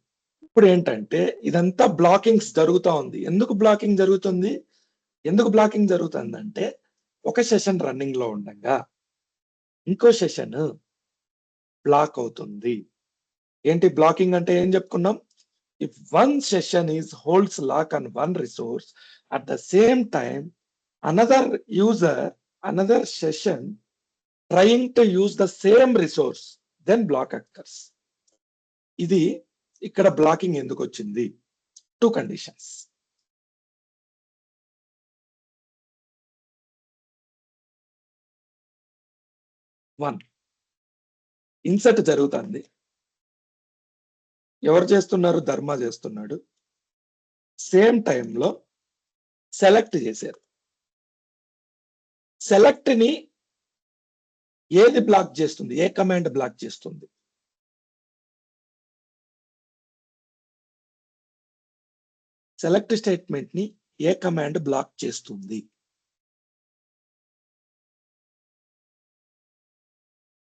ఇప్పుడు ఏంటంటే ఇదంతా బ్లాకింగ్స్ జరుగుతూ ఉంది. ఎందుకు బ్లాకింగ్ జరుగుతుందంటే ఒక సెషన్ రన్నింగ్ లో ఉండగా ఇంకో సెషన్ బ్లాక్ అవుతుంది. ఏంటి బ్లాకింగ్ అంటే ఏం చెప్పుకున్నాం? If one session is holds lock on one resource at the same time another session trying to use the same resource, then block occurs. ఇది ఇక్కడ బ్లాకింగ్ ఎందుకు వచ్చింది? 2 కండిషన్స్. వన్, ఇన్సర్ట్ జరుగుతుంది. ఎవరు చేస్తున్నారు? ధర్మ చేస్తున్నాడు. సేమ్ టైంలో సెలెక్ట్ చేశారు. సెలెక్ట్ ని ఏది బ్లాక్ చేస్తుంది? ఏ కమాండ్ బ్లాక్ చేస్తుంది? సెలెక్ట్ స్టేట్మెంట్ ని ఏ కమాండ్ బ్లాక్ చేస్తుంది?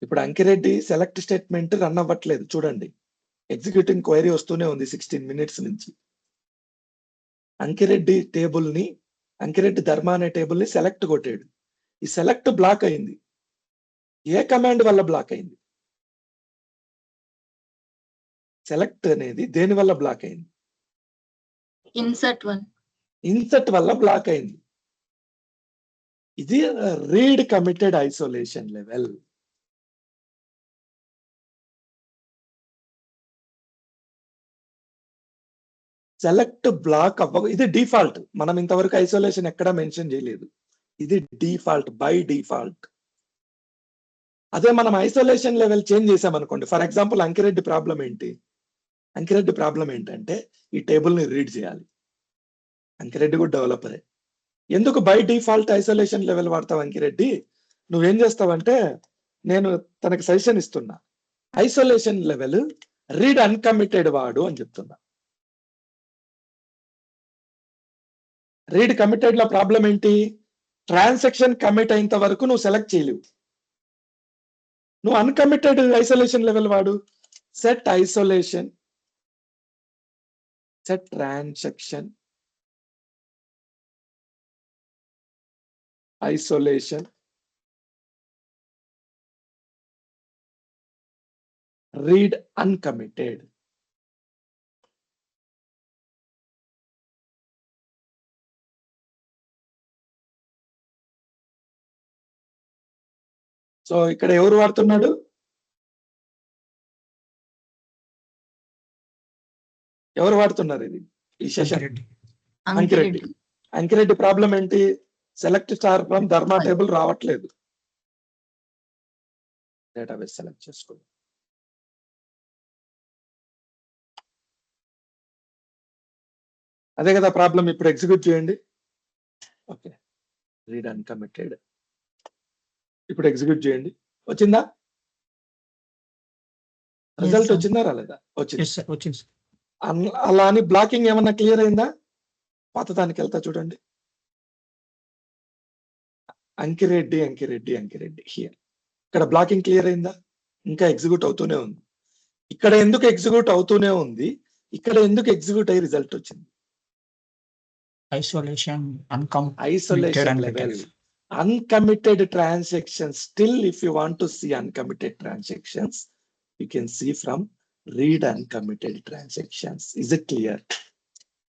ఇప్పుడు అంకిరెడ్డి సెలెక్ట్ స్టేట్మెంట్ రన్ అవ్వట్లేదు చూడండి. ఎగ్జిక్యూటింగ్ క్వైరీ వస్తూనే ఉంది 16 minutes నుంచి. అంకిరెడ్డి ధర్మ అనే టేబుల్ ని సెలెక్ట్ కొట్టాడు. ఈ సెలెక్ట్ బ్లాక్ అయింది. ఏ కమాండ్ వల్ల బ్లాక్ అయింది? సెలెక్ట్ అనేది దేని వల్ల బ్లాక్ అయింది? ఇన్సర్ట్ 1. ఇన్సర్ట్ వల్ల బ్లాక్ అయింది. ఇది read committed isolation level. Select block అవ్వ ఇది డిఫాల్ట్. మనం ఇంతవరకు ఐసోలేషన్ ఎక్కడ మెన్షన్ చేయలేదు. ఇది డిఫాల్ట్, బై డిఫాల్ట్. అదే మనం ఐసోలేషన్ లెవెల్ చేంజ్ చేసామనుకోండి, ఫర్ ఎగ్జాంపుల్ అంకిరెడ్డి ప్రాబ్లం ఏంటి? అంకిరెడ్డి ప్రాబ్లం ఏంటంటే ఈ టేబుల్ ని రీడ్ చేయాలి. అంకిరెడ్డి కూడా డెవలపరే. ఎందుకు బై డిఫాల్ట్ ఐసోలేషన్ లెవెల్ వాడతావు అంకిరెడ్డి? నువ్వేం చేస్తావంటే, నేను తనకి సజెషన్ ఇస్తున్నా, ఐసోలేషన్ లెవెల్ రీడ్ అన్కమిటెడ్ వాడు అని చెప్తున్నా. రీడ్ కమిటెడ్ లో ప్రాబ్లం ఏంటి? ట్రాన్సాక్షన్ కమిట్ అయినంత వరకు నువ్వు సెలెక్ట్ చేయలేవు. నువ్వు అన్కమిటెడ్ ఐసోలేషన్ లెవెల్ వాడు. Set isolation, set transaction isolation read uncommitted. So ఇక్కడ ఎవరు వాడుతున్నాడు? ఎవరు వాడుతున్నారు ఇది ఈ సెషన్? అంకిరెడ్డి. అంకిరెడ్డి ప్రాబ్లం ఏంటి? Select star from Dharma table రావట్లేదు. డేటాబేస్ సెలెక్ట్ చేసుకోండి. అదే కదా ప్రాబ్లం. ఇప్పుడు ఎగ్జిక్యూట్ చేయండి. Okay, read uncommitted. ఇప్పుడు ఎగ్జిక్యూట్ చేయండి. వచ్చిందా? Result sir. వచ్చిందా రాలేదా? వచ్చింది. వచ్చింది. అలా అని బ్లాకింగ్ ఏమన్నా క్లియర్ అయిందా? పాత దానికి వెళ్తా చూడండి. అంకిరెడ్డి అంకిరెడ్డి అంకిరెడ్డి హియర్. ఇక్కడ బ్లాకింగ్ క్లియర్ అయిందా? ఇంకా ఎగ్జిక్యూట్ అవుతూనే ఉంది. ఇక్కడ ఎందుకు ఎగ్జిక్యూట్ అవుతూనే ఉంది? ఇక్కడ ఎందుకు ఎగ్జిక్యూట్ అయ్యి రిజల్ట్ వచ్చింది? Isolation isolation level uncommitted transactions. Still, if you want to see uncommitted transactions, you can see from read uncommitted transactions. Is it clear?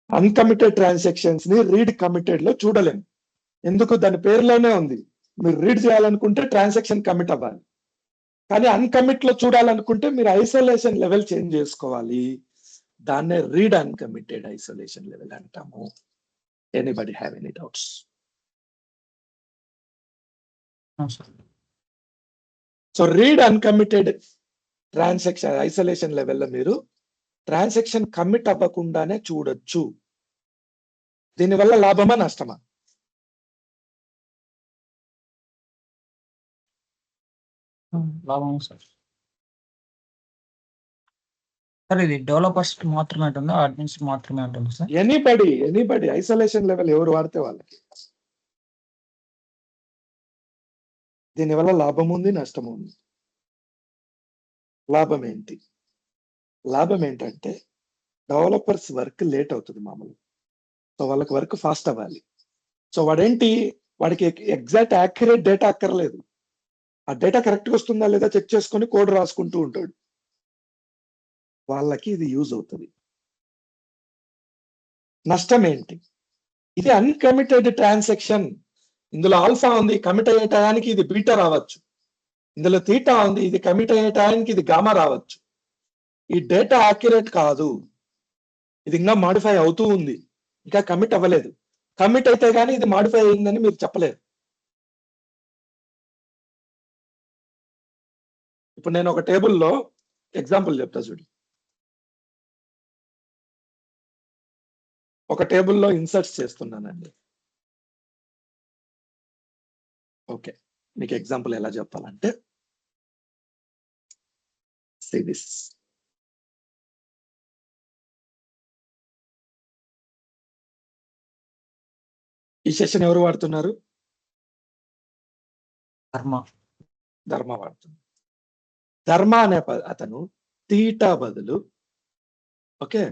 Uncommitted transactions ని read committed లో చూడలేం. ఎందుకు? దాని పేరులోనే ఉంది. మీరు రీడ్ చేయాలనుకుంటే ట్రాన్సాక్షన్ కమిట్ అవ్వాలి. కానీ అన్కమిట్ లో చూడాలనుకుంటే మీరు ఐసోలేషన్ లెవెల్ చేంజ్ చేసుకోవాలి. దాన్నే రీడ్ అన్కమిటెడ్ ఐసోలేషన్ లెవెల్ అంటాము. Anybody have any doubts? So read uncommitted transaction isolation లెవెల్లో మీరు ట్రాన్సాక్షన్ కమిట్ అవ్వకుండానే చూడొచ్చు. దీనివల్ల లాభమా నష్టమా? లాభం సార్. సార్ ఇది డెవలపర్స్ మాత్రమే ఉంటుందా, అడ్మిన్స్ మాత్రమే ఉంటుంది సార్? ఎనీబడి ఐసోలేషన్ లెవెల్ ఎవరు వాడితే వాళ్ళకి. దీనివల్ల లాభం ఉంది, నష్టం ఉంది. లాభం ఏంటి? లాభం ఏంటంటే డెవలపర్స్ వర్క్ లేట్ అవుతుంది మామూలు. సో వాళ్ళకి వర్క్ ఫాస్ట్ అవ్వాలి. సో వాడికి ఎగ్జాక్ట్ యాక్యురేట్ డేటా అక్కర్లేదు. ఆ డేటా కరెక్ట్గా వస్తుందా లేదా చెక్ చేసుకొని కోడ్ రాసుకుంటూ ఉంటాడు. వాళ్ళకి ఇది యూజ్ అవుతుంది. నష్టం ఏంటి? ఇది అన్కమిటెడ్ ట్రాన్సాక్షన్. ఇందులో ఆల్ఫా ఉంది, కమిట్ అయ్యే టయానికి ఇది బీటా రావచ్చు. ఇందులో తీటా ఉంది, ఇది కమిట్ అయ్యే టయానికి ఇది గామా రావచ్చు. ఈ డేటా యాక్యురేట్ కాదు. ఇది ఇంకా మాడిఫై అవుతూ ఉంది, ఇంకా కమిట్ అవ్వలేదు. కమిట్ అయితే కానీ ఇది మాడిఫై అయిందని మీరు చెప్పలేరు. ఇప్పుడు నేను ఒక టేబుల్లో ఎగ్జాంపుల్ చెప్తా చూడు. ఒక టేబుల్లో ఇన్సర్ట్స్ చేస్తున్నానండి. ఓకే, మీకు ఎగ్జాంపుల్ ఎలా చెప్పాలంటే సే దిస్. ఈ సెషన్ ఎవరు వాడుతున్నారు? ధర్మ వాడుతున్నారు. ధర్మ అనే అతను తీటా బదులు, ఓకే,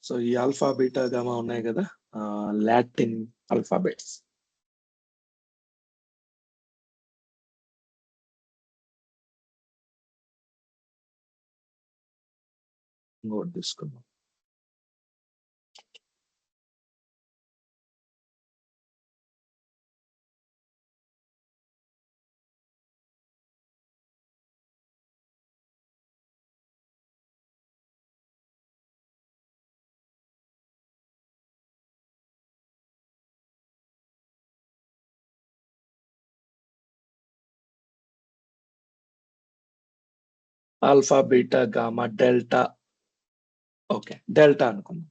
సో ఈ ఆల్ఫా బీటా గామా ఉన్నాయి కదా, లాటిన్ ఆల్ఫాబెట్స్. ఇంకోటి తీసుకుందాం. Alpha, beta, gamma, delta. Okay, delta అనుకుందాం.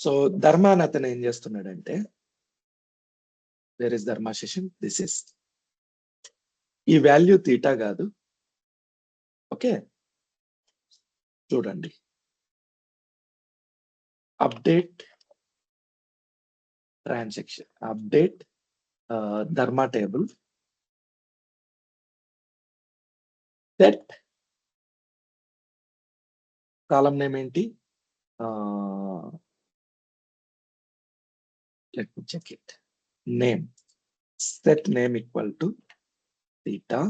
సో ధర్మా అని అతను ఏం చేస్తున్నాడంటే, where is Dharma session, this is ఈ వాల్యూ తీటా కాదు. ఓకే, చూడండి, update transaction, update Dharma table, set column name ఏంటి, let me check it, name, set name equal to theta,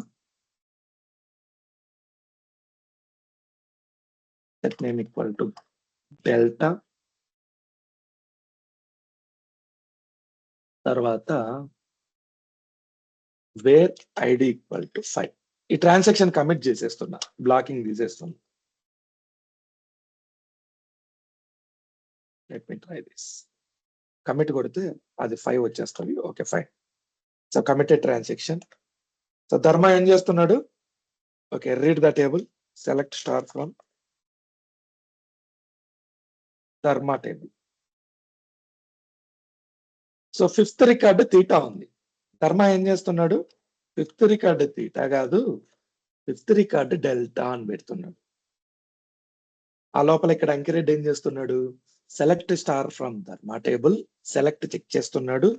set name equal to delta, తర్వాత where ID equal to 5. ఈ transaction commit చేసేస్తున్నా, blocking తీసేస్తున్నా. Let me try this. Commit కొడితే అది 5 వచ్చేస్తుంది. Okay, fine. So committed transaction. So Dharma ఏం చేస్తున్నాడు, okay, read the table, select star from Dharma table. So 5th record theta ఉంది. ధర్మ ఏం చేస్తున్నాడు, 5th రికార్డు తీటా కాదు, 5th రికార్డు డెల్టా అని పెడుతున్నాడు. ఆ లోపల ఇక్కడ అంకిరెడ్డి ఏం చేస్తున్నాడు, select star from Dharma table, select check చేస్తున్నాడు.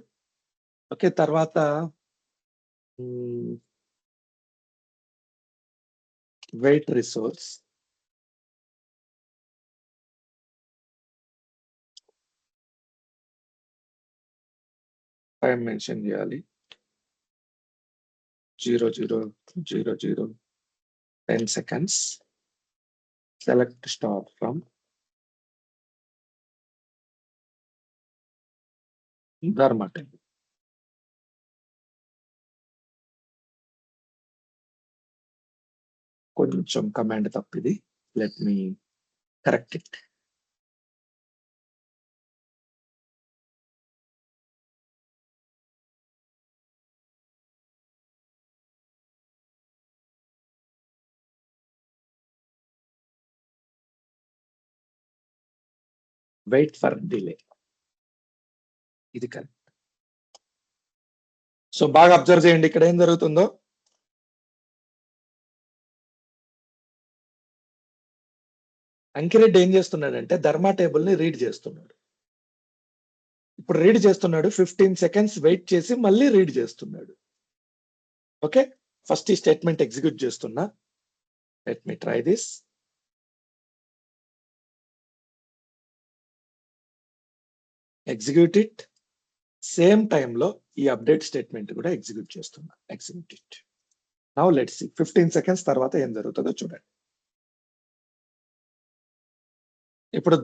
ఓకే, తర్వాత వెయిట్ రిసోర్స్, టైం మెన్షన్ చేయాలి, 0000 10 seconds, select star from Dharma table. కొంచెం కమాండ్ తప్పిది, let me correct it. Wait for delay, ఇది కరెక్ట్. సో బాగా అబ్జర్వ్ చేయండి ఇక్కడ ఏం జరుగుతుందో. అంకిరెడ్డి ఏం చేస్తున్నాడంటే ధర్మా టేబుల్ ని రీడ్ చేస్తున్నాడు. ఇప్పుడు రీడ్ చేస్తున్నాడు, 15 seconds వెయిట్ చేసి మళ్ళీ రీడ్ చేస్తున్నాడు. ఓకే, ఫస్ట్ ఈ స్టేట్మెంట్ ఎగ్జిక్యూట్ చేస్తున్నా. Let me try this. Execute it. Same టైంలో ఈ అప్డేట్ స్టేట్మెంట్ కూడా ఎగ్జిక్యూట్ చేస్తున్నా. Execute it. Now let's see 15 seconds తర్వాత ఏం జరుగుతుందో చూడండి. ఇప్పుడు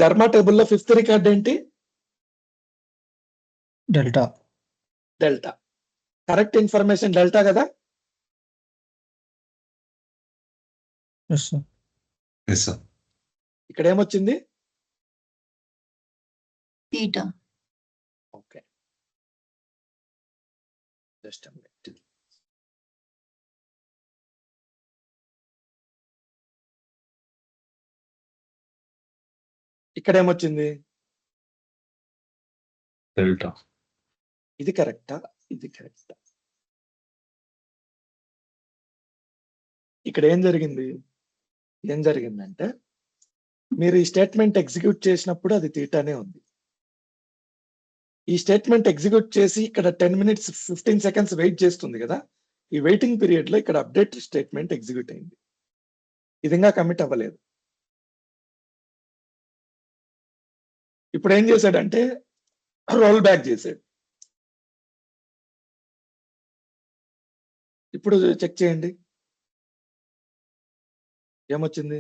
ధర్మా టేబుల్లో 5th రికార్డ్ ఏంటి, delta. Delta. Correct information delta కదా. Yes sir. Yes sir. ఇక్కడ ఏమొచ్చింది, theta. Okay, just a minute. ఇక్కడ ఏమొచ్చింది, డెల్టా. ఇది కరెక్టా, ఇది కరెక్టా. ఇక్కడ ఏం జరిగిందంటే మీరు ఈ స్టేట్మెంట్ ఎగ్జిక్యూట్ చేసినప్పుడు అది తీటానే ఉంది. ఈ స్టేట్మెంట్ ఎగ్జిక్యూట్ చేసి ఇక్కడ 10 minutes 15 seconds వెయిట్ చేస్తుంది కదా, ఈ వెయిటింగ్ పీరియడ్ లో ఇక్కడ అప్డేట్ స్టేట్మెంట్ ఎగ్జిక్యూట్ అయింది. ఇది ఇంకా కమిట్ అవ్వలేదు. ఇప్పుడు ఏం చేశాడంటే రోల్ బ్యాక్ చేశాడు. ఇప్పుడు చెక్ చేయండి, ఏమొచ్చింది?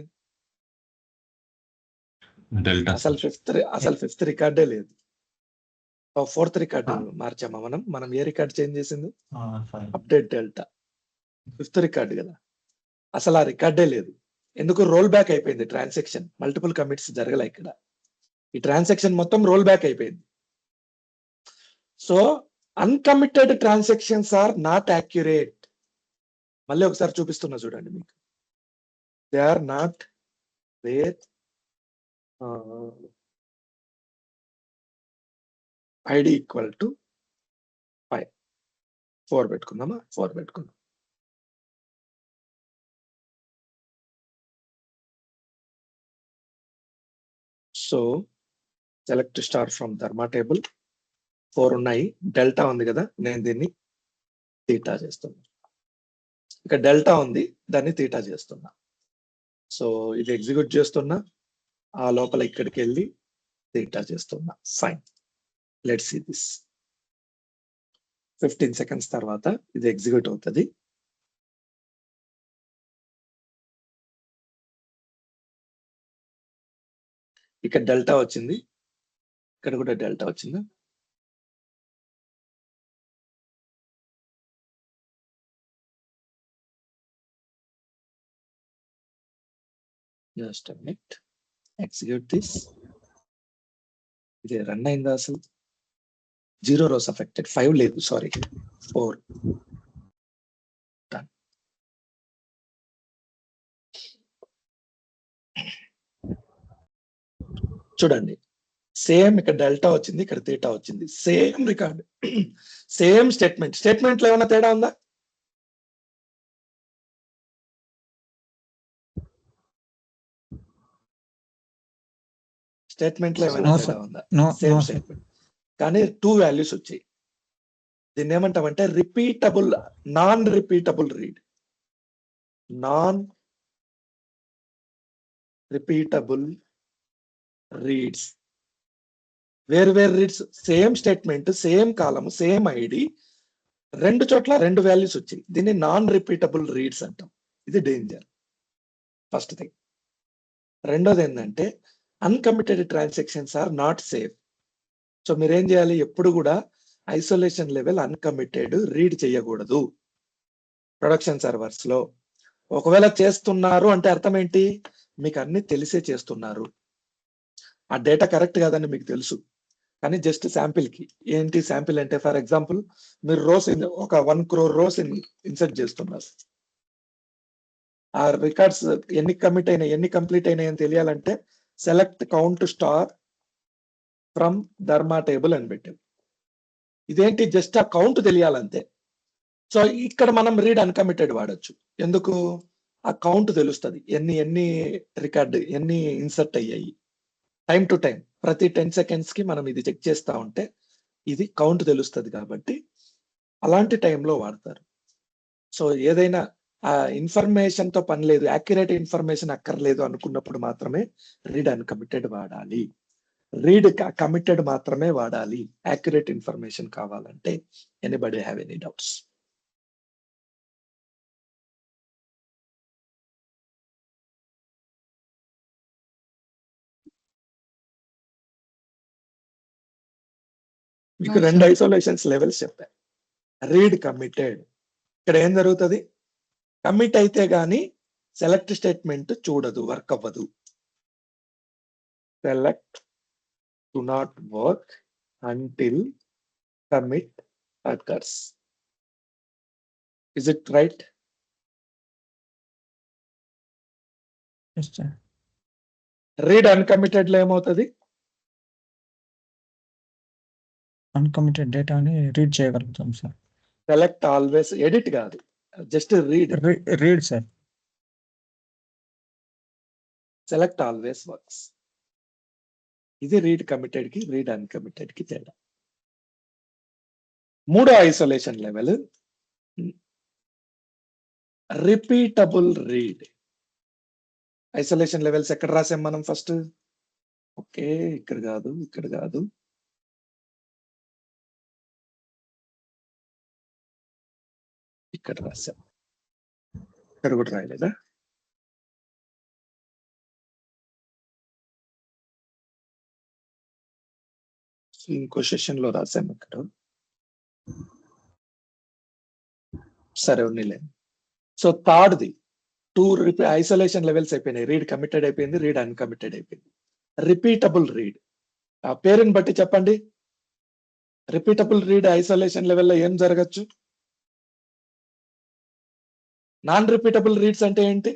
డెల్టా అసలు ఫిఫ్త్ రికార్డే లేదు. ఫోర్త్ రికార్డ్ మార్చామా మనం ఏ రికార్డ్ చేంజ్ చేసింది? Update delta. ఫిఫ్త్ రికార్డ్ కదా, అసలు ఆ రికార్డే లేదు. ఎందుకు? రోల్ బ్యాక్ అయిపోయింది ట్రాన్సాక్షన్. మల్టిపుల్ కమిట్స్ జరగలే ఇక్కడ. ఈ ట్రాన్సాక్షన్ మొత్తం రోల్ బ్యాక్ అయిపోయింది. So uncommitted transactions are not accurate. మళ్ళీ ఒకసారి చూపిస్తున్నా చూడండి మీకు. They are not where ID equal to 5. 4 పెట్టుకుందామా? 4 పెట్టుకుందాం. So select star from Dharma table. 4 ఉన్నాయి. డెల్టా ఉంది కదా, నేను దీన్ని తీటా చేస్తున్నా. ఇక డెల్టా ఉంది, దాన్ని తీటా చేస్తున్నా. సో ఇది ఎగ్జిక్యూట్ చేస్తున్నా, ఆ లోపల ఇక్కడికి వెళ్ళి తీటా చేస్తున్నా. Fine, let's see this. 15 seconds తర్వాత ఇది ఎగ్జిక్యూట్ అవుతుంది. ఇక్కడ డెల్టా వచ్చింది, ఇక్కడ కూడా డెల్టా వచ్చింది. Just minute, execute this. ఇది రన్ అయిందా? అసలు 0 rows affected, 5 లేదు, సారీ 4. Done. చూడండి, సేమ్ ఇక్కడ డెల్టా వచ్చింది, ఇక్కడ తీటా వచ్చింది. సేమ్ రికార్డ్, సేమ్ స్టేట్మెంట్ లో ఏమైనా తేడా ఉందా? స్టేట్మెంట్ లో ఏమైనా తేడా ఉందా? సేమ్ స్టేట్మెంట్, కానీ 2 వాల్యూస్ వచ్చాయి. దీన్ని ఏమంటామంటే repeatable, non repeatable read. Non repeatable reads, వేరు reads, same statement, same column, same ID, 2 చోట్ల 2 వాల్యూస్ వచ్చాయి. దీన్ని నాన్ రిపీటబుల్ రీడ్స్ అంటాం. ఇది డేంజర్, ఫస్ట్ థింగ్. రెండోది ఏంటంటే uncommitted transactions are not safe. So మీరేం చేయాలి? ఎప్పుడు కూడా ఐసోలేషన్ లెవెల్ అన్కమిటెడ్ రీడ్ చేయకూడదు ప్రొడక్షన్ సర్వర్స్ లో. ఒకవేళ చేస్తున్నారు అంటే అర్థం ఏంటి? మీకు అన్ని తెలిసే చేస్తున్నారు. ఆ డేటా కరెక్ట్ కాదని మీకు తెలుసు, కానీ జస్ట్ శాంపిల్ కి. ఏంటి శాంపిల్ అంటే? ఫర్ ఎగ్జాంపుల్ మీరు రోస్ ఒక 1 crore రోస్ ఇన్సర్ట్ చేస్తున్నారు. ఆ రికార్డ్స్ ఎన్ని కమిట్ అయినాయి, ఎన్ని కంప్లీట్ అయినాయి అని తెలియాలంటే select count star from Dharma table అని పెట్టాం. ఇదేంటి? జస్ట్ ఆ కౌంట్ తెలియాలంతే. సో ఇక్కడ మనం రీడ్ అన్కమిటెడ్ వాడచ్చు. ఎందుకు? ఆ కౌంట్ తెలుస్తుంది, ఎన్ని రికార్డ్, ఎన్ని ఇన్సర్ట్ అయ్యాయి. టైం టు టైం, ప్రతి 10 seconds కి మనం ఇది చెక్ చేస్తా ఉంటే ఇది కౌంట్ తెలుస్తుంది. కాబట్టి అలాంటి టైంలో వాడతారు. సో ఏదైనా ఆ ఇన్ఫర్మేషన్ తో పని లేదు, యాక్యురేట్ ఇన్ఫర్మేషన్ అక్కర్లేదు అనుకున్నప్పుడు మాత్రమే రీడ్ అన్కమిటెడ్ వాడాలి. రీడ్ కమిటెడ్ మాత్రమే వాడాలి యాక్యురేట్ ఇన్ఫర్మేషన్ కావాలంటే. Anybody have any doubts? మీకు 2 ఐసోలేషన్స్ లెవెల్స్ చెప్పారు. రీడ్ కమిటెడ్, ఇక్కడ ఏం జరుగుతుంది? కమిట్ అయితే గాని సెలెక్ట్ స్టేట్మెంట్ చూడదు, వర్క్ అవ్వదు. Select do not work until commit occurs. Is it right? Read uncommitted లో ఏమవుతుంది? అన్కమిటెడ్ డేటాని రీడ్ చేయగలుగుతాం సార్. సెలెక్ట్ ఆల్వేస్, ఎడిట్ కాదు, just read sir. Select always works. ఇది రీడ్ కమిటెడ్ కి, రీడ్ అన్కమిటెడ్ కి తేడా. మూడో isolation level repeatable read. Isolation levels ఎక్కడ రాసాం మనం ఫస్ట్? ఓకే, ఇక్కడ కాదు, ఇక్కడ కాదు, ఇక్కడ రాసాం. ఇక్కడ కూడా రాయలేదా? ఇంకో సెషన్ లో రాసాము ఇక్కడ. సరే ఉన్నిలే. సో థర్డ్ది 2 ఐసోలేషన్ లెవెల్స్ అయిపోయినాయి. రీడ్ కమిటెడ్ అయిపోయింది, రీడ్ అన్కమిటెడ్ అయిపోయింది. రిపీటబుల్ రీడ్, ఆ పేరుని బట్టి చెప్పండి. రిపీటబుల్ రీడ్ ఐసోలేషన్ లెవెల్లో ఏం జరగచ్చు? నాన్ రిపీటబుల్ రీడ్స్ అంటే ఏంటి?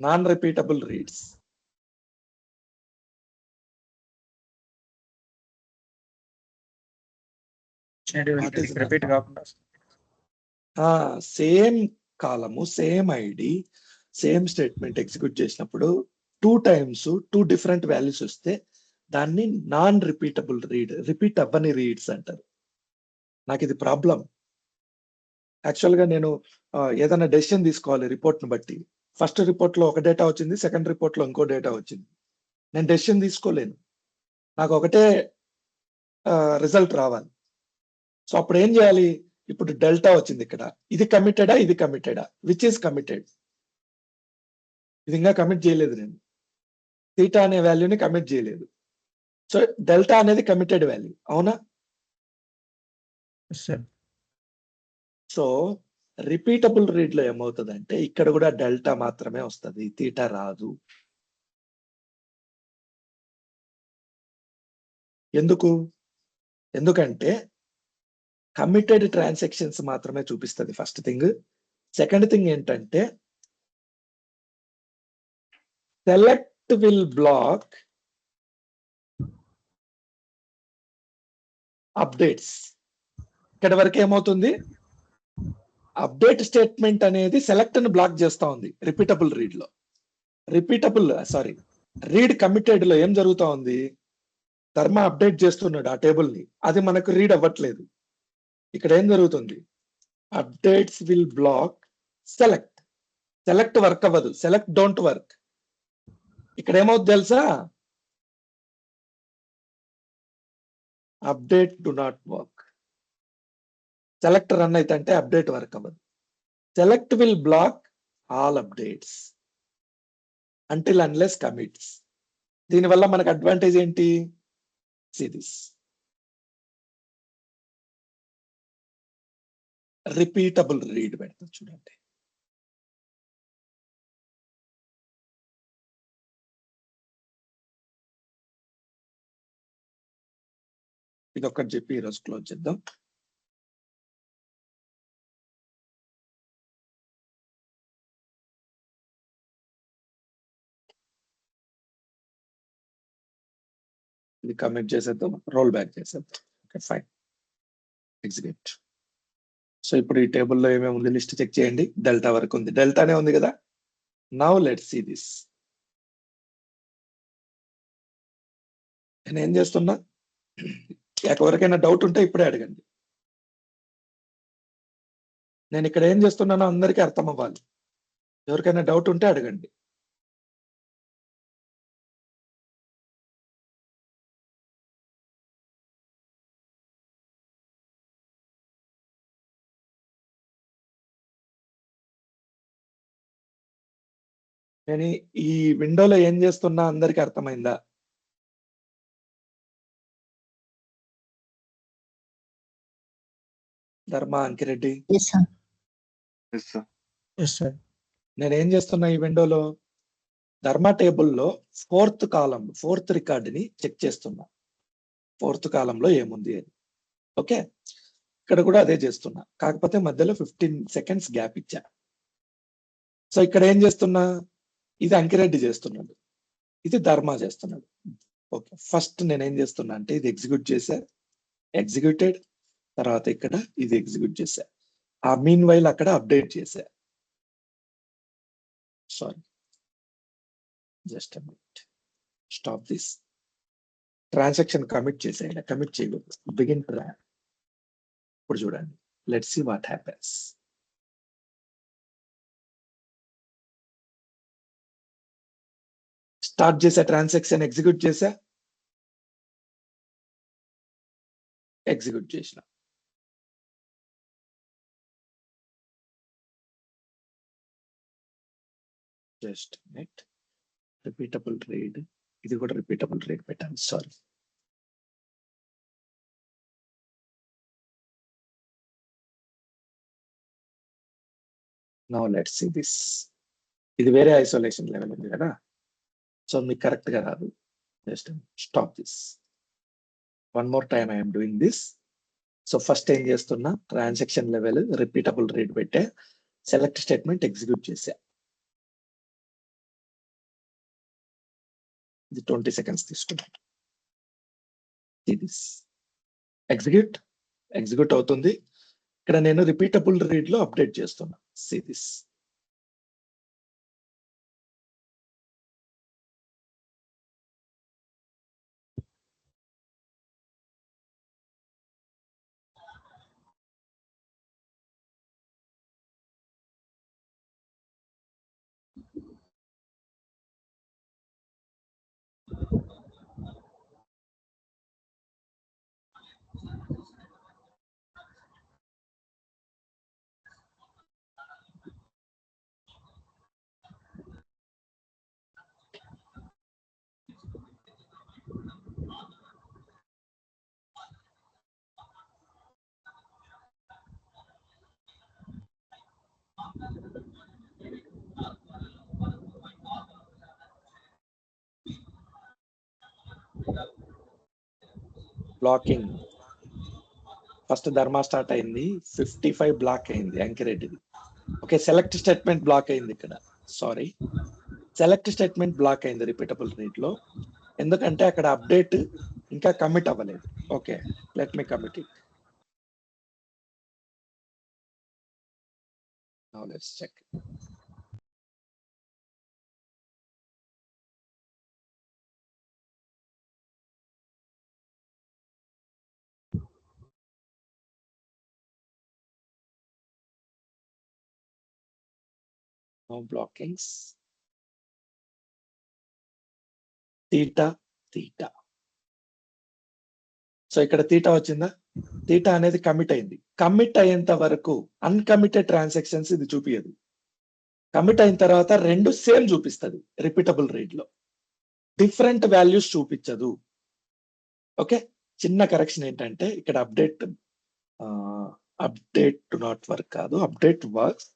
Non repeatable reads What is that? Repeat కాకుండా same column, same ID, same statement execute చేసినప్పుడు 2 times 2 different వాల్యూస్ వస్తే దాన్ని నాన్ రిపీటబుల్ రీడ్, రిపీట్ అవ్వని రీడ్స్ అంటారు. నాకు ఇది ప్రాబ్లం. యాక్చువల్ గా నేను ఏదైనా డెసిషన్ తీసుకోవాలి రిపోర్ట్ ని బట్టి. ఫస్ట్ రిపోర్ట్ లో ఒక డేటా వచ్చింది, సెకండ్ రిపోర్ట్ లో ఇంకో డేటా వచ్చింది. నేను డెసిషన్ తీసుకోలేను, నాకు ఒకటే రిజల్ట్ రావాలి. సో అప్పుడు ఏం చేయాలి? ఇప్పుడు డెల్టా వచ్చింది ఇక్కడ, ఇది కమిటెడా, ఇది కమిటెడా, విచ్ ఈస్ కమిటెడ్? ఇది ఇంకా కమిట్ చేయలేదు నేను, థీటా అనే వాల్యూని కమిట్ చేయలేదు. సో డెల్టా అనేది కమిటెడ్ వాల్యూ, అవునా? సార్ సో రిపీటబుల్ రీడ్ లో ఏమవుతుందంటే ఇక్కడ కూడా డెల్టా మాత్రమే వస్తుంది, థీటా రాదు. ఎందుకంటే కమిటెడ్ ట్రాన్సాక్షన్స్ మాత్రమే చూపిస్తుంది ఫస్ట్ థింగ్. సెకండ్ థింగ్ ఏంటంటే సెలెక్ట్ విల్ బ్లాక్ అప్డేట్స్. ఇక్కడ వరకు ఏమవుతుంది? అప్డేట్ స్టేట్మెంట్ అనేది సెలెక్ట్ ని బ్లాక్ చేస్తా ఉంది రిపీటబుల్ రీడ్ లో. రీడ్ కమిటెడ్ లో ఏం జరుగుతా ఉంది? ధర్మ అప్డేట్ చేస్తున్నాడు ఆ టేబుల్ ని, అది మనకు రీడ్ అవ్వట్లేదు. ఇక్కడ ఏం జరుగుతుంది? Updates will block select. Select work అవ్వదు, సెలెక్ట్ డోంట్ వర్క్. ఇక్కడ ఏమవుతుంది తెలుసా? Update do not work. Select run అయితే అంటే అప్డేట్ వర్క్ అవ్వదు. Select will block all updates until unless commits. దీనివల్ల మనకు అడ్వాంటేజ్ ఏంటి? See this. రిపీటబుల్ రీడ్ పెడతా చూడండి. ఇది ఒక్కటి చెప్పి ఈరోజు క్లోజ్ చేద్దాం. ఇది కమిట్ చేసేద్దాం, రోల్ బ్యాక్ చేసేద్దాం. Okay fine, execute. సో ఇప్పుడు ఈ టేబుల్లో ఏమేమి ఉంది లిస్ట్ చెక్ చేయండి. డెల్టా వరకు ఉంది, డెల్టానే ఉంది కదా. Now let's see this. నేను ఏం చేస్తున్నా, ఎవరికైనా డౌట్ ఉంటే ఇప్పుడే అడగండి. నేను ఇక్కడ ఏం చేస్తున్నానో అందరికీ అర్థం అవ్వాలి. ఎవరికైనా డౌట్ ఉంటే అడగండి. నేను ఈ విండోలో ఏం చేస్తున్నా అందరికీ అర్థమైందా? Dharma, Ankireddy, Yes, sir. Yes sir. నేను ఏం చేస్తున్నా ఈ విండోలో? ధర్మ టేబుల్లో 4th కాలం, 4th రికార్డుని చెక్ చేస్తున్నా. 4th కాలంలో ఏముంది అని. ఓకే, ఇక్కడ కూడా అదే చేస్తున్నా, కాకపోతే మధ్యలో 15 seconds గ్యాప్ ఇచ్చా. సో ఇక్కడ ఏం చేస్తున్నా? ఇది అంకిరెడ్డి చేస్తున్నాడు, ఇది ధర్మ చేస్తున్నాడు. ఓకే, ఫస్ట్ నేను ఏం చేస్తున్నా అంటే ఇది ఎగ్జిక్యూట్ చేశా, ఎగ్జిక్యూటెడ్. తర్వాత ఇక్కడ ఇది ఎగ్జిక్యూట్ చేశా. ఆ మీన్ వైల్ అక్కడ అప్డేట్ చేశా. Sorry, just stop this. Transaction commit చేసేయండి, కమిట్ చేయకూడదు. Begin tran. ఇప్పుడు చూడండి, let's see what happens. Start చేసా, ట్రాన్సాక్షన్ ఎగ్జిక్యూట్ చేసా, ఎగ్జిక్యూట్ చేసిన. జస్ట్ నెట్ రిపీటబుల్ రీడ్ ఇది కూడా రిపీటబుల్ రీడ్ పెట్టాను, sorry. Now let's see this. ఇది వేరే ఐసోలేషన్ లెవెల్ ఉంది కదా, సో మీకు కరెక్ట్ గా రాదు. Just stop this. One more time I'm doing this. So first ఏం చేస్తున్నా, ట్రాన్సాక్షన్ లెవెల్ రిపీటబుల్ రీడ్ పెట్టే, సెలెక్ట్ స్టేట్మెంట్ ఎగ్జిక్యూట్ చేసా. ఇది 20 seconds తీసుకున్నాం. ఎగ్జిక్యూట్ అవుతుంది. ఇక్కడ నేను రిపీటబుల్ రీడ్ లో అప్డేట్ చేస్తున్నా. See this. Blocking first Dharma start అయింది, 55 బ్లాక్ అయింది అంకిరెడ్డిది. ఓకే, సెలెక్ట్ స్టేట్మెంట్ బ్లాక్ అయింది ఇక్కడ. సారీ, సెలెక్ట్ స్టేట్మెంట్ బ్లాక్ అయింది రిపీటబుల్ రీడ్ లో, ఎందుకంటే అక్కడ అప్డేట్ ఇంకా కమిట్ అవ్వలేదు. Okay, let me commit it. Now let's check. No blockings. Theta. So ఇక్కడ తీటా వచ్చిందా? తీటా అనేది కమిట్ అయింది. కమిట్ అయ్యేంత వరకు అన్కమిటెడ్ ట్రాన్సాక్షన్స్ ఇది చూపించదు. కమిట్ అయిన తర్వాత రెండు సేమ్ చూపిస్తుంది రిపీటబుల్ రీడ్ లో, డిఫరెంట్ వాల్యూస్ చూపించదు. ఓకే, చిన్న కరెక్షన్ ఏంటంటే ఇక్కడ అప్డేట్ టు నాట్ వర్క్ కాదు, update work.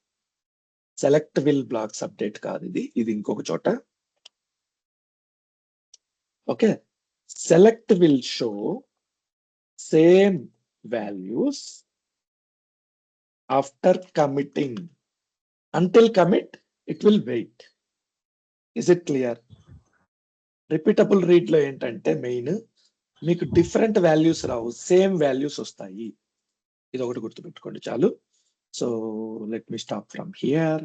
Select will blocks update కాదు, ఇది ఇంకొక చోట. Okay, select will show same values after committing. Until commit it will wait. Is it clear? Repeatable read లో ఏంటంటే మెయిన్ మీకు డిఫరెంట్ వాల్యూస్ రావు, same values వస్తాయి. ఇది ఒకటి గుర్తుపెట్టుకోండి చాలు. So let me stop from here.